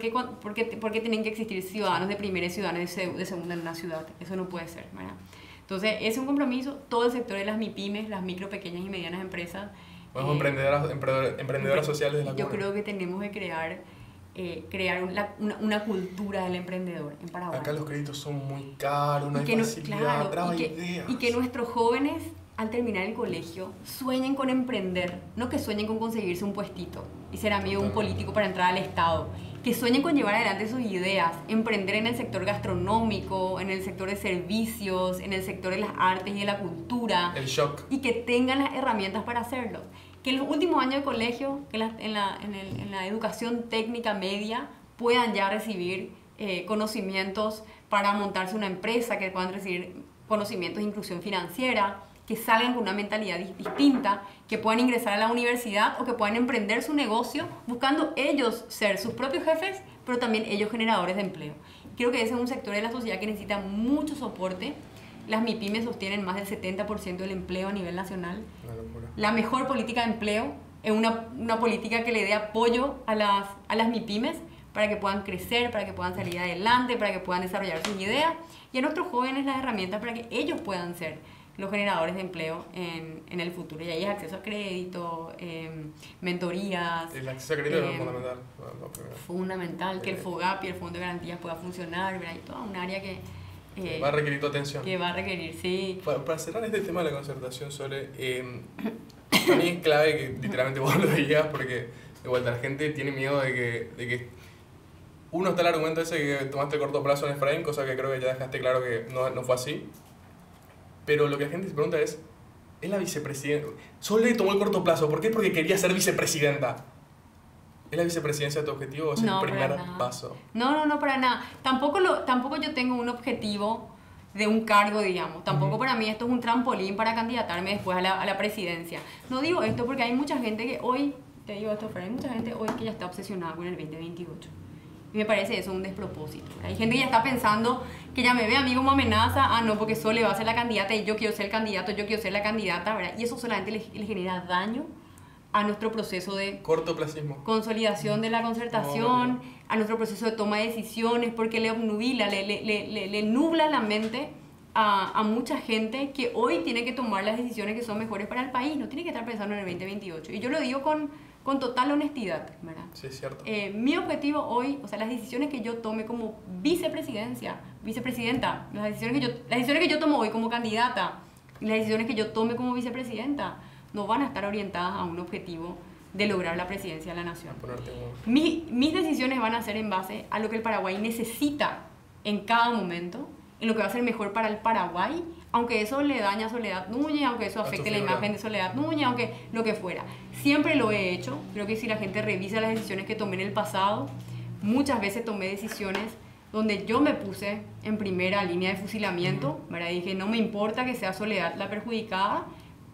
qué tienen que existir ciudadanos de primera y ciudadanos de segunda en una ciudad? Eso no puede ser, ¿verdad? Entonces, es un compromiso. Todo el sector de las MIPYMES, las micro, pequeñas y medianas empresas... Vamos emprendedoras sociales de la Yo comuna. creo que tenemos que crear una cultura del emprendedor en Paraguay. Acá los créditos son muy caros, no Y hay que no- facilidad, claro, traba y que, ideas. y que nuestros jóvenes, al terminar el colegio, sueñen con emprender, no que sueñen con conseguirse un puestito y ser amigo de un Totalmente. político para entrar al Estado. Que sueñen con llevar adelante sus ideas, emprender en el sector gastronómico, en el sector de servicios, en el sector de las artes y de la cultura, El shock. y que tengan las herramientas para hacerlo. Que en los últimos años de colegio, que en la educación técnica media, puedan ya recibir conocimientos para montarse una empresa, que puedan recibir conocimientos de inclusión financiera, que salgan con una mentalidad distinta, que puedan ingresar a la universidad o que puedan emprender su negocio buscando ellos ser sus propios jefes, pero también ellos generadores de empleo. Creo que ese es un sector de la sociedad que necesita mucho soporte. Las MIPYMES sostienen más del 70% del empleo a nivel nacional. Una locura. La mejor política de empleo es una política que le dé apoyo a las MIPYMES para que puedan crecer, para que puedan salir adelante, para que puedan desarrollar sus ideas, y a nuestros jóvenes las herramientas para que ellos puedan ser los generadores de empleo en el futuro. Y ahí es acceso a crédito, mentorías. El acceso a crédito es eh, fundamental. Fundamental, que el FOGAP y el Fondo de Garantías pueda funcionar, ¿verdad? Hay toda un área que Va a requerir tu atención. va a requerir, sí. Para cerrar este tema de la concertación, Sole, para mí es clave que literalmente vos lo digas, porque de vuelta la gente tiene miedo de que uno está el argumento ese que tomaste corto plazo en Efraín, cosa que creo que ya dejaste claro que no fue así. Pero lo que la gente se pregunta es la vicepresidenta. Sole tomó el corto plazo, ¿por qué? Porque quería ser vicepresidenta. ¿Es la vicepresidencia tu objetivo o es No, el primer para nada. paso? No, para nada. Tampoco yo tengo un objetivo de un cargo, digamos. Tampoco para mí esto es un trampolín para candidatarme después a la presidencia. No digo esto porque hay mucha gente que hoy, te digo esto, Fran, hay mucha gente hoy que ya está obsesionada con el 2028. Y me parece eso un despropósito. Hay gente que ya está pensando que ya me ve a mí como amenaza, no, porque Sole va a ser la candidata y yo quiero ser el candidato, yo quiero ser la candidata, ¿verdad? Y eso solamente le genera daño a nuestro proceso de Cortoplacismo. consolidación de la concertación, a nuestro proceso de toma de decisiones, porque le obnubila, le nubla la mente a mucha gente que hoy tiene que tomar las decisiones que son mejores para el país, no tiene que estar pensando en el 2028. Y yo lo digo con total honestidad, ¿verdad? Sí, es cierto. Mi objetivo hoy, o sea, las decisiones que yo tome como vicepresidenta, las decisiones que yo tomo hoy como candidata y las decisiones que yo tome como vicepresidenta no van a estar orientadas a un objetivo de lograr la presidencia de la nación. Mis decisiones van a ser en base a lo que el Paraguay necesita en cada momento, en lo que va a ser mejor para el Paraguay, aunque eso le daña a Soledad Núñez, aunque eso afecte la imagen de Soledad Núñez, aunque lo que fuera. Siempre lo he hecho. Creo que si la gente revisa las decisiones que tomé en el pasado, muchas veces tomé decisiones donde yo me puse en primera línea de fusilamiento, ¿verdad? Y dije, no me importa que sea Soledad la perjudicada,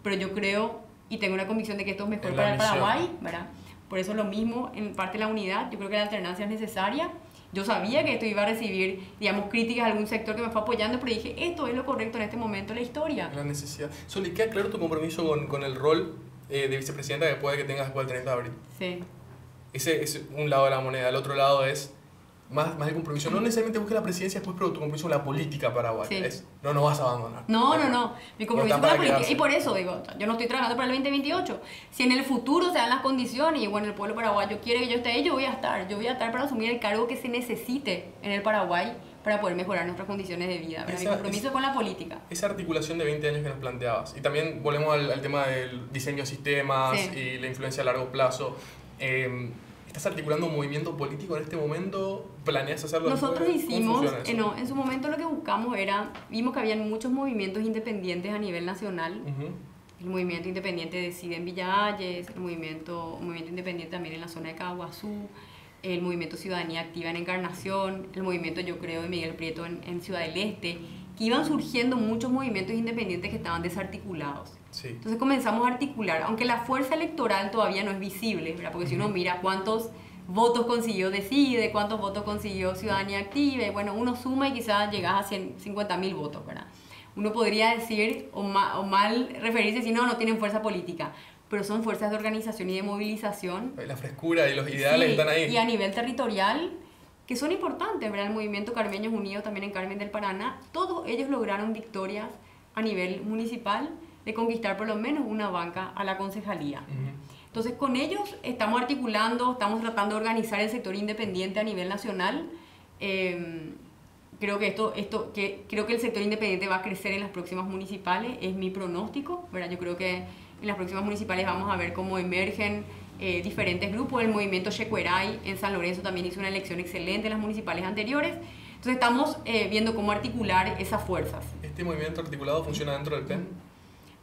pero yo creo y tengo la convicción de que esto es mejor para el Paraguay, ¿verdad? Por eso lo mismo en parte de la unidad, yo creo que la alternancia es necesaria. Yo sabía que esto iba a recibir, digamos, críticas de algún sector que me fue apoyando, pero dije, esto es lo correcto en este momento de la historia. La necesidad. Soli, ¿queda claro tu compromiso con el rol de vicepresidenta que puede que tengas después del 30 de abril? Sí. Ese es un lado de la moneda. El otro lado es más el compromiso. No necesariamente busques la presidencia después, pero tu compromiso con la política paraguaya. Sí. No nos vas a abandonar. No. Mi compromiso con la política. Quedarse. Y por eso digo, yo no estoy trabajando para el 2028. Si en el futuro se dan las condiciones y bueno, el pueblo paraguayo quiere que yo esté ahí, yo voy a estar. Yo voy a estar para asumir el cargo que se necesite en el Paraguay para poder mejorar nuestras condiciones de vida. Mi compromiso con la política. Esa articulación de 20 años que nos planteabas. Y también volvemos al tema del diseño de sistemas y la influencia a largo plazo. ¿Estás articulando un movimiento político en este momento? ¿Planeas hacerlo? Nosotros hicimos, en su momento lo que buscamos vimos que había muchos movimientos independientes a nivel nacional. El movimiento independiente de CIDE en Villa Hayes, un movimiento independiente también en la zona de Caguazú, el movimiento Ciudadanía Activa en Encarnación, el movimiento, yo creo, de Miguel Prieto en Ciudad del Este, que iban surgiendo muchos movimientos independientes que estaban desarticulados. Sí. Entonces comenzamos a articular, aunque la fuerza electoral todavía no es visible, ¿verdad? Porque si uno mira cuántos votos consiguió Decide, cuántos votos consiguió Ciudadanía Activa, y bueno, uno suma y quizás llegas a 50.000 votos, ¿verdad? Uno podría decir, o mal referirse, si no tienen fuerza política, pero son fuerzas de organización y de movilización. La frescura y los ideales están ahí. Y a nivel territorial, que son importantes, ¿verdad? El movimiento Carmeños Unidos también en Carmen del Paraná, todos ellos lograron victorias a nivel municipal de conquistar por lo menos una banca a la concejalía. Entonces con ellos estamos articulando, estamos tratando de organizar el sector independiente a nivel nacional. Creo que el sector independiente va a crecer en las próximas municipales, es mi pronóstico, ¿verdad? Yo creo que en las próximas municipales vamos a ver cómo emergen diferentes grupos. El movimiento Checueray en San Lorenzo también hizo una elección excelente en las municipales anteriores. Entonces estamos viendo cómo articular esas fuerzas. ¿Este movimiento articulado funciona dentro del PEN?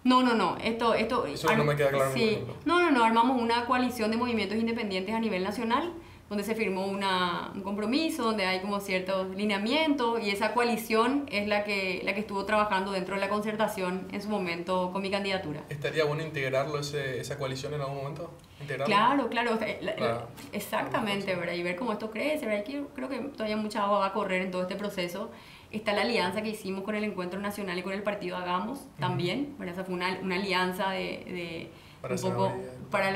No. Eso no me queda claro. Sí. No. Armamos una coalición de movimientos independientes a nivel nacional, donde se firmó un compromiso, donde hay como ciertos lineamientos, y esa coalición es la que estuvo trabajando dentro de la concertación en su momento con mi candidatura. ¿Estaría bueno integrarlo, esa coalición en algún momento? ¿Integrarlo? Claro. Exactamente, ¿verdad? Y ver cómo esto crece, ¿verdad? Creo que todavía mucha agua va a correr en todo este proceso. Está la alianza que hicimos con el Encuentro Nacional y con el partido Hagamos también, ¿verdad? Esa fue una alianza para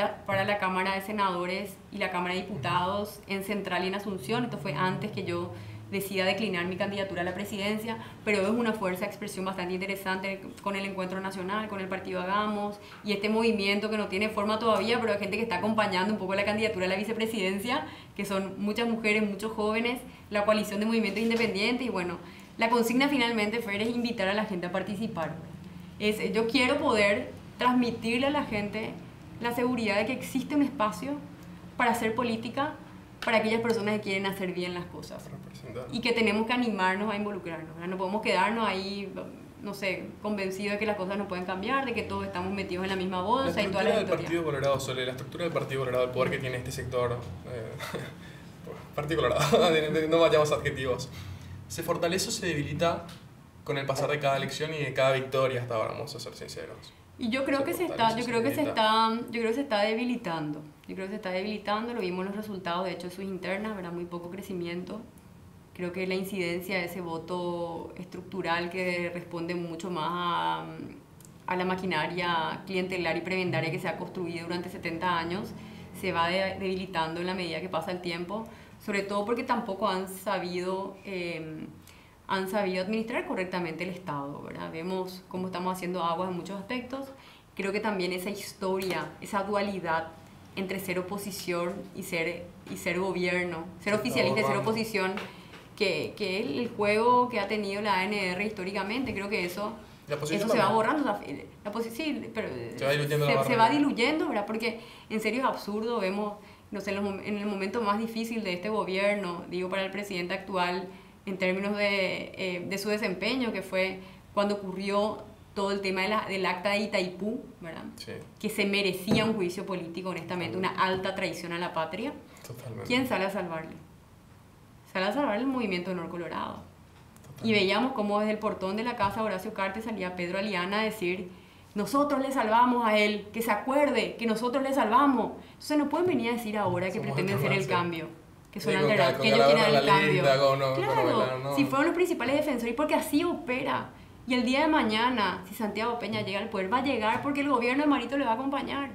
la Cámara de Senadores y la Cámara de Diputados en Central y en Asunción. Esto fue antes que yo decida declinar mi candidatura a la presidencia, pero es una fuerza de expresión bastante interesante con el Encuentro Nacional, con el partido Hagamos y este movimiento que no tiene forma todavía, pero hay gente que está acompañando un poco la candidatura a la vicepresidencia, que son muchas mujeres, muchos jóvenes, la coalición de movimientos independientes. Y bueno, la consigna finalmente, Fer, es invitar a la gente a participar. Yo quiero poder transmitirle a la gente la seguridad de que existe un espacio para hacer política para aquellas personas que quieren hacer bien las cosas y que tenemos que animarnos a involucrarnos, ¿verdad? No podemos quedarnos ahí, no sé, convencidos de que las cosas no pueden cambiar, de que todos estamos metidos en la misma bolsa y toda la historia. Partido Colorado, Sole, la estructura del Partido Colorado, el poder que tiene este sector, Partido Colorado, no vayamos a adjetivos, ¿se fortalece o se debilita con el pasar de cada elección y de cada victoria hasta ahora, vamos a ser sinceros? Y yo creo que se está debilitando. Lo vimos en los resultados, de hecho, de sus internas, ¿verdad? Muy poco crecimiento. Creo que la incidencia de ese voto estructural que responde mucho más a la maquinaria clientelar y prebendaria que se ha construido durante 70 años se va debilitando en la medida que pasa el tiempo, sobre todo porque tampoco han sabido administrar correctamente el Estado, ¿verdad? Vemos cómo estamos haciendo aguas en muchos aspectos. Creo que también esa historia, esa dualidad entre ser oposición y ser gobierno, ser oficialista y ser oposición, que es el juego que ha tenido la ANR históricamente, creo que eso se va borrando. Sí, pero se va diluyendo, ¿verdad? Porque en serio es absurdo, vemos, no sé, en el momento más difícil de este gobierno, digo para el presidente actual, en términos de su desempeño, que fue cuando ocurrió todo el tema del acta de Itaipú, ¿verdad? Sí. Que se merecía un juicio político, honestamente, una alta traición a la patria. Totalmente. ¿Quién sale a salvarle? Sale a salvar el movimiento Honor Colorado. Totalmente. Y veíamos cómo desde el portón de la casa Horacio Cartes salía Pedro Aliana a decir: nosotros le salvamos a él, que se acuerde que nosotros le salvamos. Entonces no pueden venir a decir ahora que pretenden ser el cambio, que son alternativos, que ellos quieren el cambio. Claro, si fueron los principales defensores, porque así opera. Y el día de mañana, si Santiago Peña llega al poder, va a llegar porque el gobierno de Marito le va a acompañar.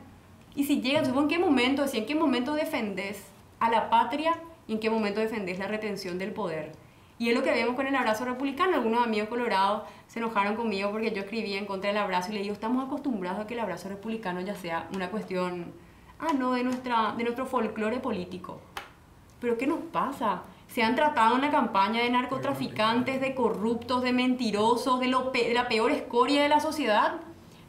Y si llega, ¿en qué momento defendés a la patria y en qué momento defendés la retención del poder? Y es lo que vemos con el abrazo republicano. Algunos amigos colorados se enojaron conmigo porque yo escribía en contra del abrazo y le digo: estamos acostumbrados a que el abrazo republicano ya sea una cuestión, de nuestro folclore político. ¿Pero qué nos pasa? Se han tratado en la campaña de narcotraficantes, de corruptos, de mentirosos, de la peor escoria de la sociedad.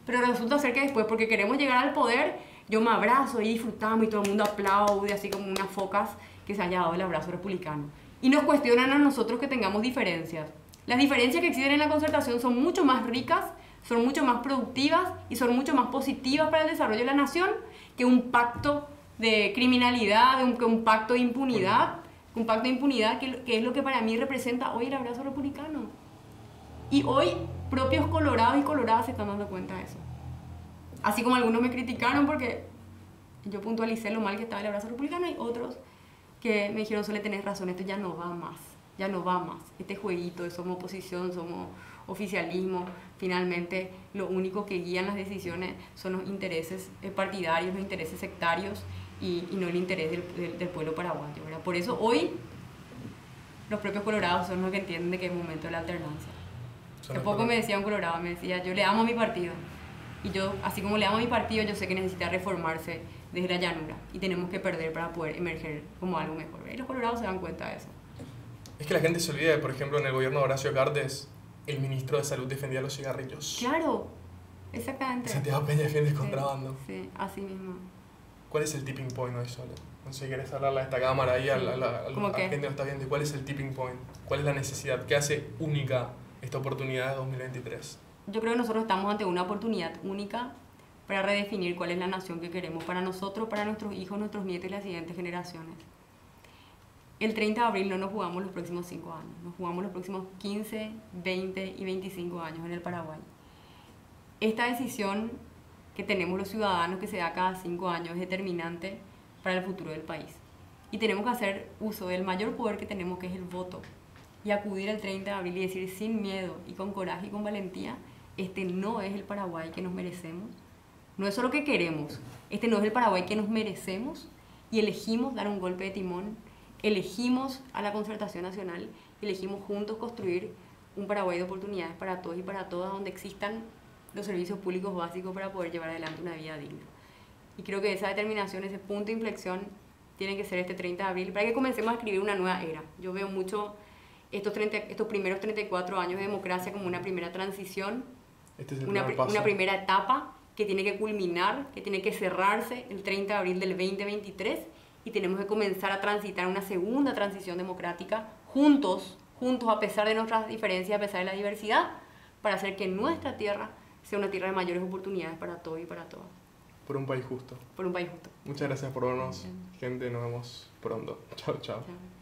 Pero resulta ser que después, porque queremos llegar al poder, yo me abrazo y disfrutamos y todo el mundo aplaude, así como unas focas que se haya dado el abrazo republicano. Y nos cuestionan a nosotros que tengamos diferencias. Las diferencias que existen en la concertación son mucho más ricas, son mucho más productivas y son mucho más positivas para el desarrollo de la nación que un pacto de criminalidad, un pacto de impunidad. Un pacto de impunidad que es lo que para mí representa hoy el abrazo republicano. Y hoy propios colorados y coloradas se están dando cuenta de eso. Así como algunos me criticaron porque yo puntualicé lo mal que estaba el abrazo republicano, hay otros que me dijeron: Sole, tenés razón, esto ya no va más, ya no va más. Este jueguito de somos oposición, somos oficialismo, finalmente lo único que guían las decisiones son los intereses partidarios, los intereses sectarios, y no el interés del pueblo paraguayo, ¿verdad? Por eso hoy los propios colorados son los que entienden de que es momento de la alternancia. Hace poco me decía un colorado, me decía: yo le amo a mi partido, y yo, así como le amo a mi partido, yo sé que necesita reformarse desde la llanura y tenemos que perder para poder emerger como algo mejor, ¿verdad? Y los colorados se dan cuenta de eso. Es que la gente se olvida de, por ejemplo, en el gobierno de Horacio Cartes, el ministro de Salud defendía los cigarrillos. Claro, exactamente. Santiago Peña defiende el contrabando. Sí, así mismo. ¿Cuál es el tipping point hoy, Sole? No sé si querés hablarle a esta cámara ahí, a la gente que lo está viendo. ¿Cuál es el tipping point? ¿Cuál es la necesidad? ¿Qué hace única esta oportunidad de 2023? Yo creo que nosotros estamos ante una oportunidad única para redefinir cuál es la nación que queremos para nosotros, para nuestros hijos, nuestros nietos y las siguientes generaciones. El 30 de abril no nos jugamos los próximos 5 años, nos jugamos los próximos 15, 20 y 25 años en el Paraguay. Esta decisión que tenemos los ciudadanos, que se da cada 5 años, es determinante para el futuro del país. Y tenemos que hacer uso del mayor poder que tenemos, que es el voto, y acudir el 30 de abril y decir sin miedo y con coraje y con valentía: este no es el Paraguay que nos merecemos, no es solo que queremos, este no es el Paraguay que nos merecemos, y elegimos dar un golpe de timón, elegimos a la concertación nacional, elegimos juntos construir un Paraguay de oportunidades para todos y para todas, donde existan los servicios públicos básicos para poder llevar adelante una vida digna. Y creo que esa determinación, ese punto de inflexión, tiene que ser este 30 de abril para que comencemos a escribir una nueva era. Yo veo mucho estos primeros 34 años de democracia como una primera transición, una primera etapa que tiene que culminar, que tiene que cerrarse el 30 de abril del 2023, y tenemos que comenzar a transitar una segunda transición democrática juntos, a pesar de nuestras diferencias, a pesar de la diversidad, para hacer que nuestra tierra sea una tierra de mayores oportunidades para todos y para todas. Por un país justo. Por un país justo. Muchas gracias por vernos, gente. Nos vemos pronto. Chao, chao. Chao.